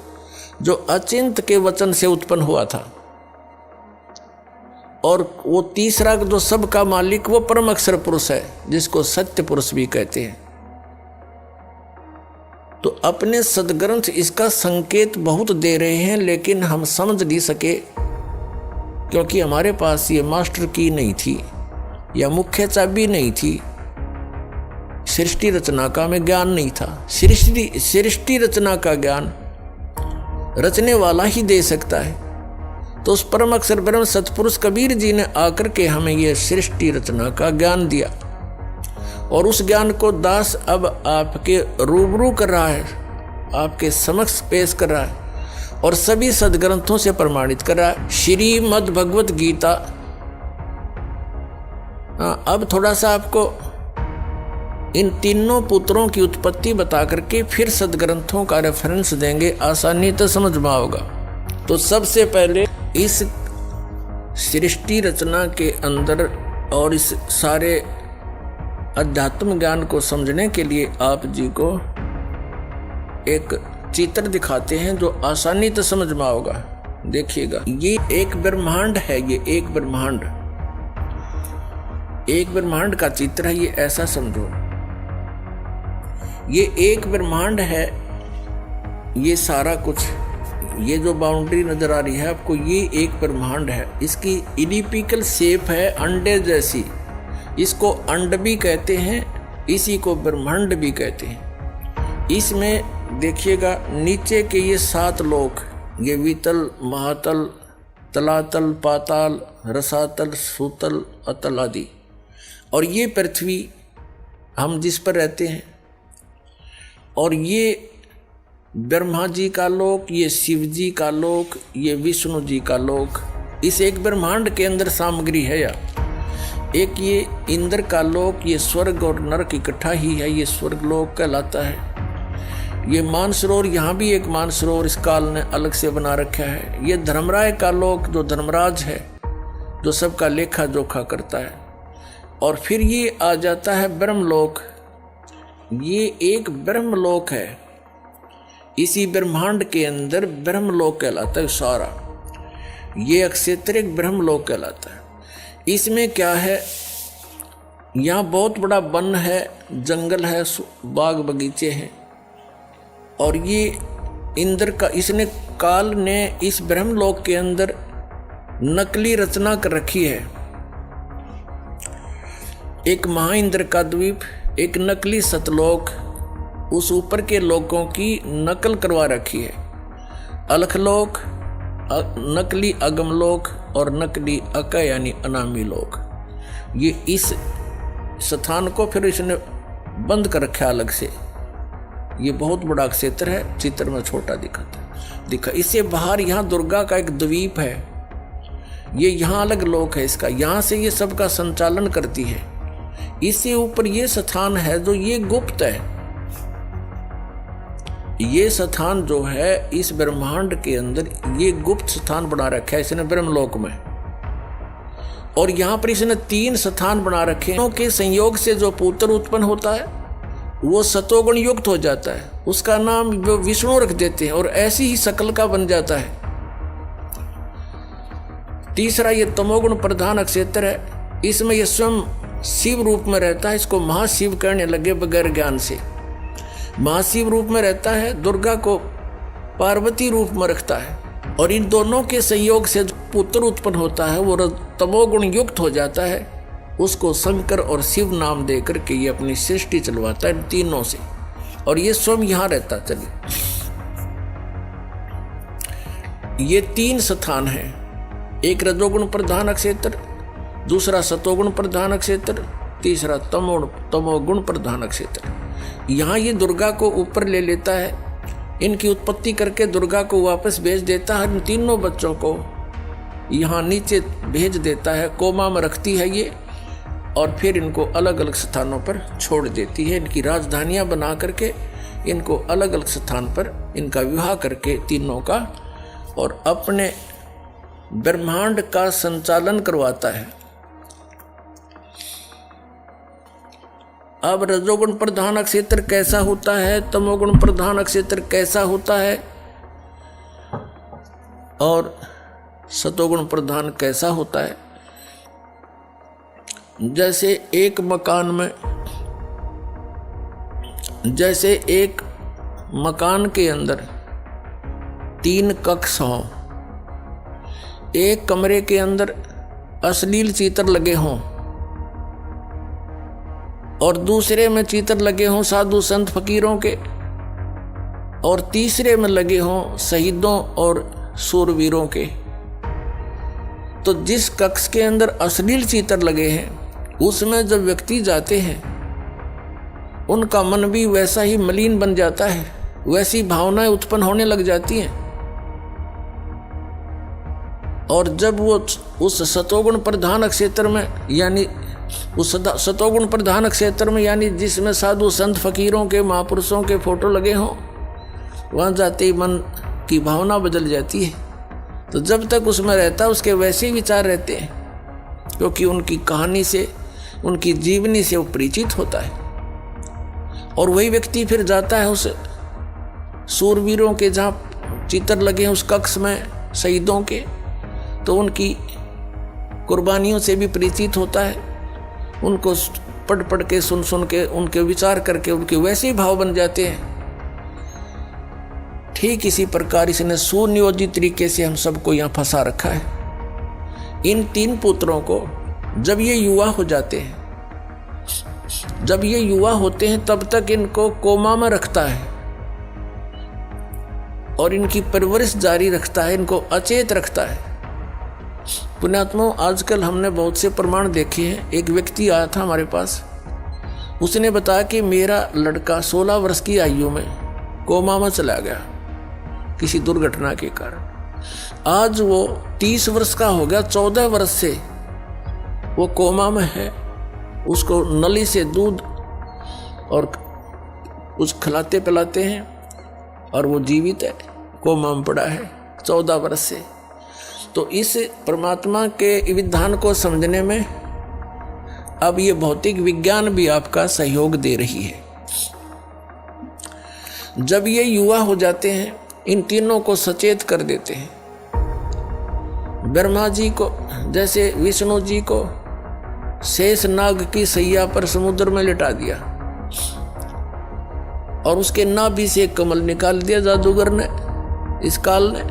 जो अचिंत के वचन से उत्पन्न हुआ था, और वो तीसरा जो सबका मालिक वो परम अक्षर पुरुष है जिसको सत्य पुरुष भी कहते हैं। तो अपने सदग्रंथ इसका संकेत बहुत दे रहे हैं, लेकिन हम समझ नहीं सके क्योंकि हमारे पास ये मास्टर की नहीं थी या मुख्य चाबी नहीं थी। सृष्टि रचना का हमें ज्ञान नहीं था। सृष्टि रचना का ज्ञान रचने वाला ही दे सकता है। तो उस परम अक्षर ब्रह्म सतपुरुष कबीर जी ने आकर के हमें यह सृष्टि रचना का ज्ञान दिया, और उस ज्ञान को दास अब आपके रूबरू कर रहा है, आपके समक्ष पेश कर रहा है और सभी सदग्रंथों से प्रमाणित कर रहा है। श्रीमद् भगवत गीता। अब थोड़ा सा आपको इन तीनों पुत्रों की उत्पत्ति बता करके फिर सदग्रंथों का रेफरेंस देंगे, आसानी तो समझ में आओगा। तो सबसे पहले इस सृष्टि रचना के अंदर और इस सारे अध्यात्म ज्ञान को समझने के लिए आप जी को एक चित्र दिखाते हैं जो आसानी से समझ में आओगा। देखिएगा, ये एक ब्रह्मांड है, ये एक ब्रह्मांड का चित्र है। ये ऐसा समझो, ये एक ब्रह्मांड है। ये सारा कुछ, ये जो बाउंड्री नजर आ रही है आपको, ये एक ब्रह्मांड है। इसकी इलिप्टिकल शेप है, अंडे जैसी। इसको अंड भी कहते हैं, इसी को ब्रह्मांड भी कहते हैं। इसमें देखिएगा नीचे के ये 7 लोक, ये वितल, महातल, तलातल, पाताल, रसातल, सूतल, अतल आदि, और ये पृथ्वी हम जिस पर रहते हैं। और ये ब्रह्मा जी का लोक, ये शिव जी का लोक, ये विष्णु जी का लोक। इस एक ब्रह्मांड के अंदर सामग्री है। या एक ये इंद्र का लोक, ये स्वर्ग और नरक इकट्ठा ही है, ये स्वर्ग लोक कहलाता है। ये मानसरोवर, यहाँ भी एक मानसरोवर इस काल ने अलग से बना रखा है। ये धर्मराय का लोक, जो धर्मराज है, जो सबका लेखा जोखा करता है। और फिर ये आ जाता है ब्रह्मलोक। ये एक ब्रह्मलोक है, इसी ब्रह्मांड के अंदर ब्रह्मलोक कहलाता है सारा। ये अक्षेत्र एक ब्रह्मलोक कहलाता है। इसमें क्या है, यहाँ बहुत बड़ा वन है, जंगल है, बाग बगीचे हैं। और ये इंद्र का, इसने काल ने इस ब्रह्मलोक के अंदर नकली रचना कर रखी है। एक महाइंद्र का द्वीप, एक नकली सतलोक, उस ऊपर के लोकों की नकल करवा रखी है। अलखलोक, नकली अगमलोक और नकली अक यानी अनामी लोक। ये इस स्थान को फिर इसने बंद कर रखा अलग से। ये बहुत बड़ा क्षेत्र है, चित्र में छोटा दिखा। इससे बाहर यहाँ दुर्गा का एक द्वीप है। ये यहाँ अलग लोक है इसका, यहाँ से ये सबका संचालन करती है। इससे ऊपर ये स्थान है जो ये गुप्त है। ये स्थान जो है इस ब्रह्मांड के अंदर ये गुप्त स्थान बना रखा है इसने ब्रह्मलोक में। और यहाँ पर इसने 3 स्थान बना रखे हैं के संयोग से जो पुत्र उत्पन्न होता है वो सतोगुण युक्त हो जाता है, उसका नाम वो विष्णु रख देते हैं और ऐसी ही शकल का बन जाता है। तीसरा ये तमोगुण प्रधान अक्षेत्र है, इसमें ये स्वयं शिव रूप में रहता है। इसको महाशिव कहने लगे बगैर ज्ञान से। महाशिव रूप में रहता है, दुर्गा को पार्वती रूप में रखता है। और इन दोनों के संयोग से जो पुत्र उत्पन्न होता है वो तमोगुण युक्त हो जाता है। उसको शंकर और शिव नाम दे करके ये अपनी सृष्टि चलवाता है तीनों से। और ये स्वयं यहाँ रहता। चलिए, ये 3 स्थान हैं, एक रजोगुण प्रधान क्षेत्र, दूसरा सतोगुण प्रधान क्षेत्र, तीसरा तमोगुण प्रधान क्षेत्र। यहाँ ये दुर्गा को ऊपर ले लेता है, इनकी उत्पत्ति करके दुर्गा को वापस भेज देता है। इन तीनों बच्चों को यहाँ नीचे भेज देता है, कोमा में रखती है ये, और फिर इनको अलग अलग स्थानों पर छोड़ देती है। इनकी राजधानियाँ बना करके इनको अलग अलग स्थान पर इनका विवाह करके तीनों का, और अपने ब्रह्मांड का संचालन करवाता है। अब रजोगुण प्रधान क्षेत्र कैसा होता है, तमोगुण प्रधान क्षेत्र कैसा होता है, और सतोगुण प्रधान कैसा होता है। जैसे एक मकान के अंदर 3 कक्ष हों, एक कमरे के अंदर अश्लील चित्र लगे हों और दूसरे में चित्र लगे हों साधु संत फकीरों के, और तीसरे में लगे हों शहीदों और सूरवीरों के। तो जिस कक्ष के अंदर अश्लील चित्र लगे हैं उसमें जब व्यक्ति जाते हैं उनका मन भी वैसा ही मलिन बन जाता है, वैसी भावनाएं उत्पन्न होने लग जाती हैं। और जब वो उस सतोगुण प्रधान क्षेत्र में यानी उस सतोगुण प्रधान क्षेत्र में, यानी जिसमें साधु संत फकीरों के महापुरुषों के फोटो लगे हों, वहाँ जाते ही मन की भावना बदल जाती है। तो जब तक उसमें रहता उसके वैसे ही विचार रहते हैं, क्योंकि उनकी कहानी से, उनकी जीवनी से वो परिचित होता है। और वही व्यक्ति फिर जाता है उस सूरवीरों के जहाँ चित्र लगे हैं उस कक्ष में शहीदों के, तो उनकी कुर्बानियों से भी परिचित होता है। उनको पढ़ के सुन के उनके विचार करके उनके वैसे ही भाव बन जाते हैं। ठीक इसी प्रकार इसने सुनियोजित तरीके से हम सबको यहाँ फंसा रखा है। इन 3 पुत्रों को जब ये युवा हो जाते हैं, जब ये युवा होते हैं, तब तक इनको कोमा में रखता है और इनकी परवरिश जारी रखता है, इनको अचेत रखता है। पुण्यात्माओं, आजकल हमने बहुत से प्रमाण देखे हैं। एक व्यक्ति आया था हमारे पास, उसने बताया कि मेरा लड़का 16 वर्ष की आयु में कोमा में चला गया किसी दुर्घटना के कारण। आज वो 30 वर्ष का हो गया, 14 वर्ष से वो कोमा में है। उसको नली से दूध और कुछ खिलाते पिलाते हैं और वो जीवित है, कोमा में पड़ा है 14 वर्ष से। तो इस परमात्मा के विधान को समझने में अब ये भौतिक विज्ञान भी आपका सहयोग दे रही है। जब ये युवा हो जाते हैं, इन तीनों को सचेत कर देते हैं। ब्रह्मा जी को, जैसे विष्णु जी को शेष नाग की सैया पर समुद्र में लिटा दिया और उसके नाभि से एक कमल निकाल दिया जादूगर ने, इस काल ने,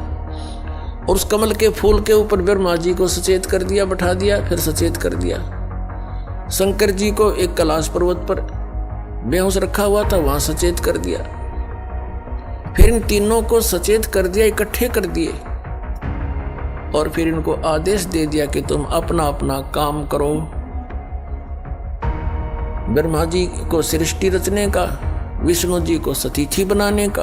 और उस कमल के फूल के ऊपर ब्रह्मा जी को सचेत कर दिया, बैठा दिया, फिर सचेत कर दिया। शंकर जी को एक कैलाश पर्वत पर बेहोश रखा हुआ था, वहां सचेत कर दिया। फिर इन तीनों को सचेत कर दिया, इकट्ठे कर दिए और फिर इनको आदेश दे दिया कि तुम अपना अपना काम करो। ब्रह्मा जी को सृष्टि रचने का, विष्णु जी को सतीथि बनाने का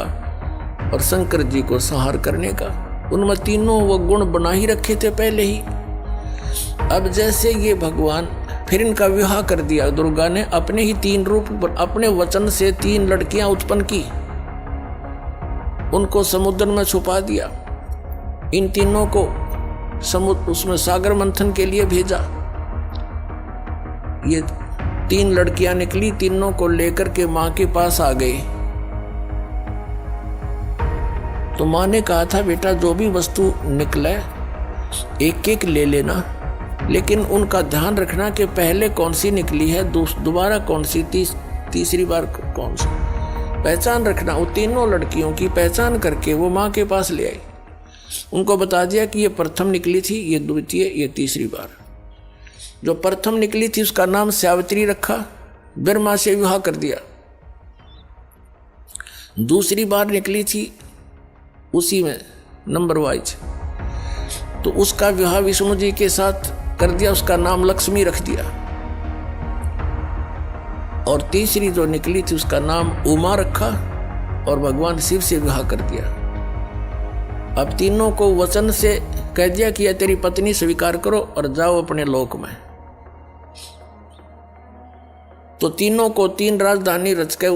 और शंकर जी को संहार करने का। उनमें तीनों वो गुण बना ही रखे थे पहले ही। अब जैसे ये भगवान, फिर इनका विवाह कर दिया। दुर्गा ने अपने ही 3 रूप, अपने वचन से 3 लड़कियां उत्पन्न की, उनको समुद्र में छुपा दिया। इन तीनों को समुद्र, उसमें सागर मंथन के लिए भेजा। ये 3 लड़कियां निकली, तीनों को लेकर के मां के पास आ गई। तो मां ने कहा था, बेटा जो भी वस्तु निकले एक एक ले लेना, लेकिन उनका ध्यान रखना कि पहले कौन सी निकली है, दोबारा कौन सी, तीसरी बार कौन सी, पहचान रखना। वो तीनों लड़कियों की पहचान करके वो माँ के पास ले आई। उनको बता दिया कि ये प्रथम निकली थी, ये द्वितीय, ये तीसरी बार। जो प्रथम निकली थी उसका नाम सावित्री रखा, ब्रह्मा से विवाह कर दिया। दूसरी बार निकली थी उसी में नंबर वाइज, तो उसका विवाह विष्णु जी के साथ कर दिया, उसका नाम लक्ष्मी रख दिया। और तीसरी जो निकली थी उसका नाम उमा रखा और भगवान शिव से विवाह कर दिया। अब तीनों को वचन से कह दिया कि यह तेरी पत्नी स्वीकार करो और जाओ अपने लोक में। तो तीनों को 3 राजधानी रच के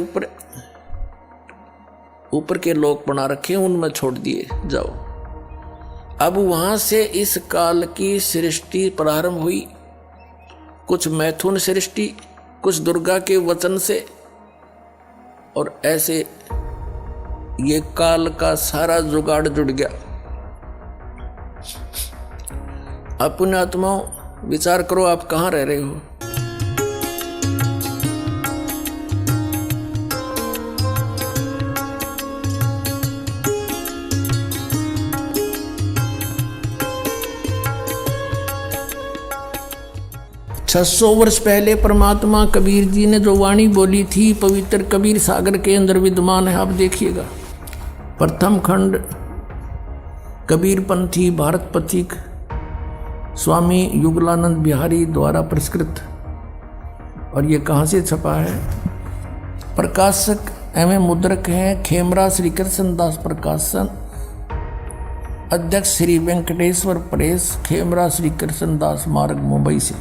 ऊपर के लोक बना रखे, उनमें छोड़ दिए, जाओ। अब वहां से इस काल की सृष्टि प्रारंभ हुई। कुछ मैथुन सृष्टि, कुछ दुर्गा के वचन से, और ऐसे ये काल का सारा जुगाड़ जुड़ गया। अपने आत्माओं विचार करो, आप कहाँ रह रहे हो। छह 600 वर्ष पहले परमात्मा कबीर जी ने जो वाणी बोली थी, पवित्र कबीर सागर के अंदर विद्यमान है। आप देखिएगा, प्रथम खंड कबीर पंथी भारत पथिक स्वामी युगलानंद बिहारी द्वारा पुरस्कृत। और ये कहाँ से छपा है? प्रकाशक एवं मुद्रक हैं खेमरा श्री कृष्ण दास प्रकाशन, अध्यक्ष श्री वेंकटेश्वर प्रेस, खेमरा श्री कृष्ण दास मार्ग, मुंबई से।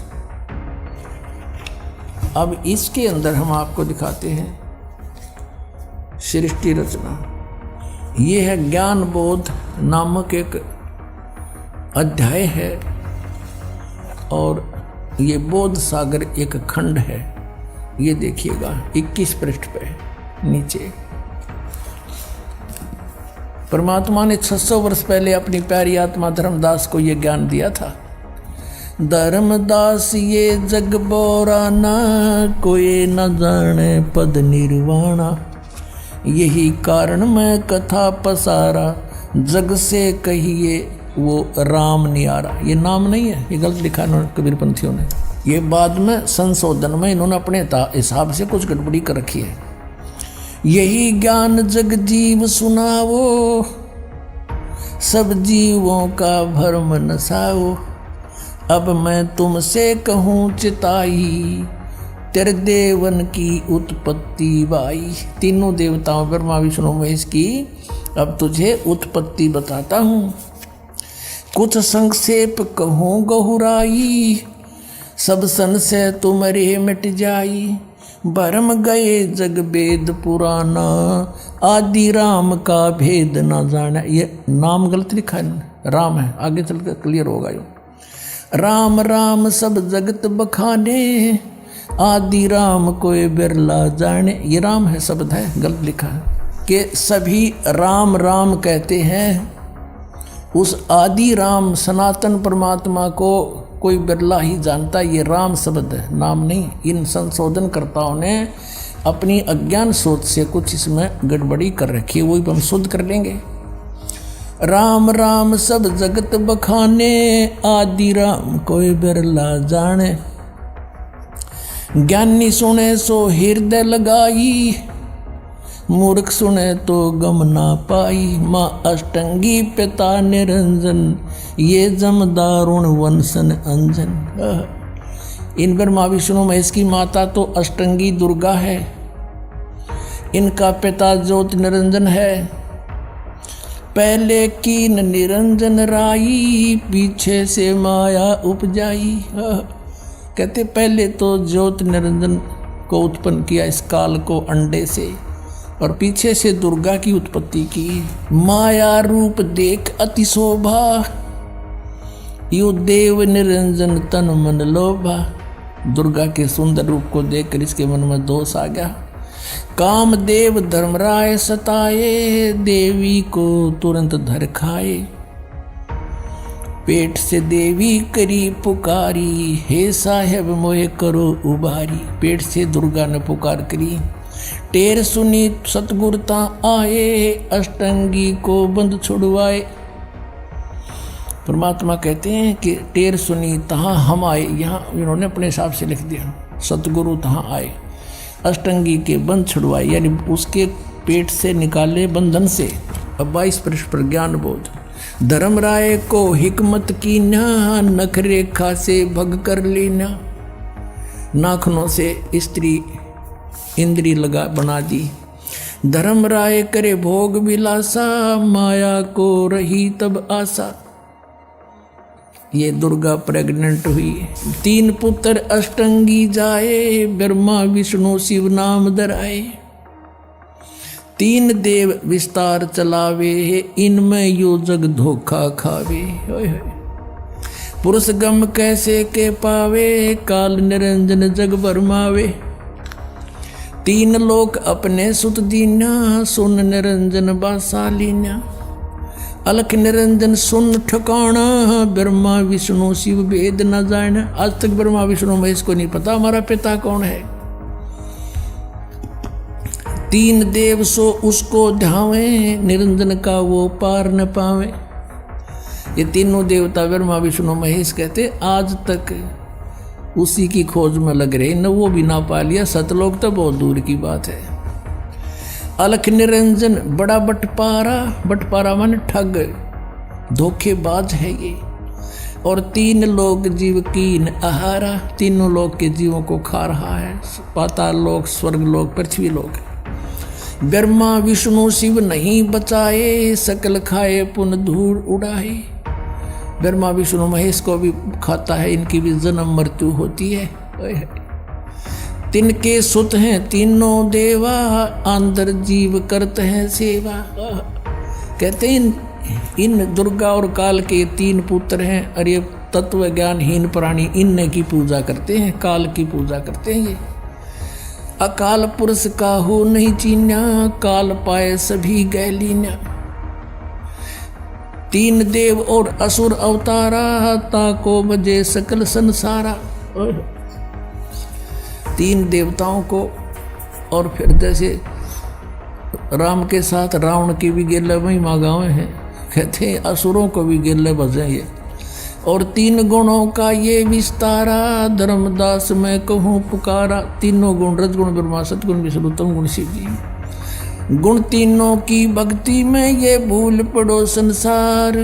अब इसके अंदर हम आपको दिखाते हैं सृष्टि रचना। ये है ज्ञान बोध नामक एक अध्याय है और ये बोध सागर एक खंड है। ये देखिएगा 21 पृष्ठ पे नीचे परमात्मा ने 600 वर्ष पहले अपनी प्यारी आत्मा धर्मदास को ये ज्ञान दिया था। धर्मदास ये जग बोराना, कोई न जाने पद निर्वाणा। यही कारण मैं कथा पसारा, जग से कहिए वो राम नियारा। ये नाम नहीं है, ये गलत लिखा है कबीरपंथियों ने। ये बाद में संशोधन में इन्होंने अपने हिसाब से कुछ गड़बड़ी कर रखी है। यही ज्ञान जग जीव सुनावो, सब जीवों का भरम नसाओ। अब मैं तुमसे कहूँ चिताई, तेरे देवन की उत्पत्ति बाई। तीनों देवताओं ब्रह्मा विष्णु महेश की अब तुझे उत्पत्ति बताता हूँ। कुछ संक्षेप कहूँ गहुराई, सब संशय तुम्हारे मिट जाई। भरम गए जग वेद पुराना, आदि राम का भेद न जाना। ये नाम गलत लिखा है, राम है, आगे चल कर क्लियर होगा। यो राम राम सब जगत बखाने, आदि राम कोई बिरला जाने। ये राम है शब्द है, गलत लिखा है कि सभी राम राम कहते हैं। उस आदि राम सनातन परमात्मा को कोई बिरला ही जानता। ये राम शब्द है, नाम नहीं। इन संशोधनकर्ताओं ने अपनी अज्ञान सोच से कुछ इसमें गड़बड़ी कर रखी है, वही हम शुद्ध कर लेंगे। राम राम सब जगत बखाने, आदि राम कोई बिरला जाने। ज्ञानी सुने सो हृदय लगाई, मूर्ख सुने तो गम ना पाई। माँ अष्टंगी पिता निरंजन, ये जमदारुण वंशन अंजन। इन ब्रह्मा विष्णु महेश की माता तो अष्टंगी दुर्गा है, इनका पिता ज्योति निरंजन है। पहले कीन निरंजन राई, पीछे से माया उपजाई। कहते पहले तो ज्योति निरंजन को उत्पन्न किया इस काल को अंडे से, और पीछे से दुर्गा की उत्पत्ति की। माया रूप देख अति शोभा, यो देव निरंजन तन मन लोभा। दुर्गा के सुंदर रूप को देखकर इसके मन में दोष आ गया। कामदेव धर्मराय सताए, देवी को तुरंत धर खाए। पेट से देवी करी पुकारी, हे साहेब मोहे करो उबारी। पेट से दुर्गा ने पुकार करी। टेर सुनी सतगुरता आए, अष्टंगी को बंद छुड़वाए। परमात्मा कहते हैं कि टेर सुनी तहाँ हम आए। यहाँ इन्होंने अपने हिसाब से लिख दिया, सतगुरु तहाँ आए, अष्टंगी के बंद छुड़वाए, यानी उसके पेट से निकाले बंधन से। अब 22 पृष्ठ पर ज्ञान बोध। धर्मराय को हिकमत की ना, नख रेखा से भग कर लेना। नाखनों से स्त्री इंद्री लगा बना दी। धर्मराय करे भोग विलासा, माया को रही तब आशा। ये दुर्गा प्रेग्नेंट हुई। 3 पुत्र अष्टंगी जाए, ब्रह्मा विष्णु शिव नाम धराए। 3 देव विस्तार चलावे, इनमें यो जग धोखा खावे। पुरुष गम कैसे के पावे, काल निरंजन जग भरमावे। 3 लोक अपने सुत दीना, सुन निरंजन बासालीना। अलख निरंजन सुन ठिकाना, ब्रह्मा विष्णु शिव वेद न जाना। आज तक ब्रह्मा विष्णु महेश को नहीं पता हमारा पिता कौन है। 3 देव सो उसको ध्यावे, निरंजन का वो पार न पावे। ये तीनों देवता ब्रह्मा विष्णु महेश कहते आज तक उसी की खोज में लग रहे, न वो भी ना पा लिया। सतलोक तो बहुत दूर की बात है। अलख निरंजन बड़ा बटपारा, बटपारा माने ठग, धोखेबाज है ये। और 3 लोक जीव कीन आहारा, तीनों लोक के जीवों को खा रहा है। पाताल लोक, स्वर्ग लोक, पृथ्वी लोक। ब्रह्मा विष्णु शिव नहीं बचाए, सकल खाए पुन धूल उड़ाए। ब्रह्मा विष्णु महेश को भी खाता है, इनकी भी जन्म मृत्यु होती है। तिनके सुत हैं तीनों देवा, अंदर जीव करते हैं सेवा। कहते हैं इन दुर्गा और काल के 3 पुत्र हैं, और ये तत्व ज्ञानहीन प्राणी इन की पूजा करते हैं, काल की पूजा करते हैं। ये अकाल पुरुष काहू नहीं चीन्या, काल पाए सभी गैलीन्या। 3 देव और असुर अवतारा, ताको बजे सकल संसारा। 3 देवताओं को, और फिर जैसे राम के साथ रावण की भी गेले महिमा गाँव है, कहते हैं असुरों को भी गेले बजे ये। और 3 गुणों का ये विस्तारा, धर्मदास मैं कहूँ पुकारा। तीनों गुण रजगुण ब्रह्मा सतगुण विष्णु उत्तम गुण शिव जी। गुण तीनों की भक्ति में ये भूल पड़ो संसार,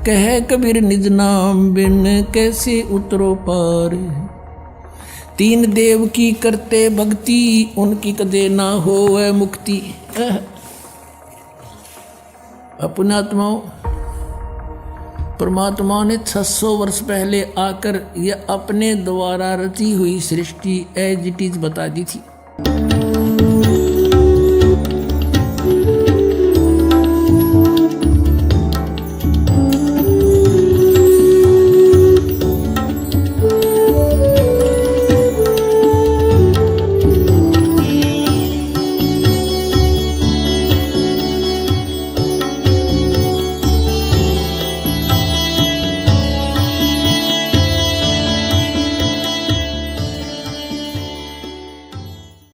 कहे कबीर निज नाम बिन कैसे उतरो पार। 3 देव की करते भक्ति, उनकी कदे ना होवे मुक्ति। अपने आत्माओं, परमात्मा ने 600 वर्ष पहले आकर यह अपने द्वारा रची हुई सृष्टि एज इट इज बता दी थी।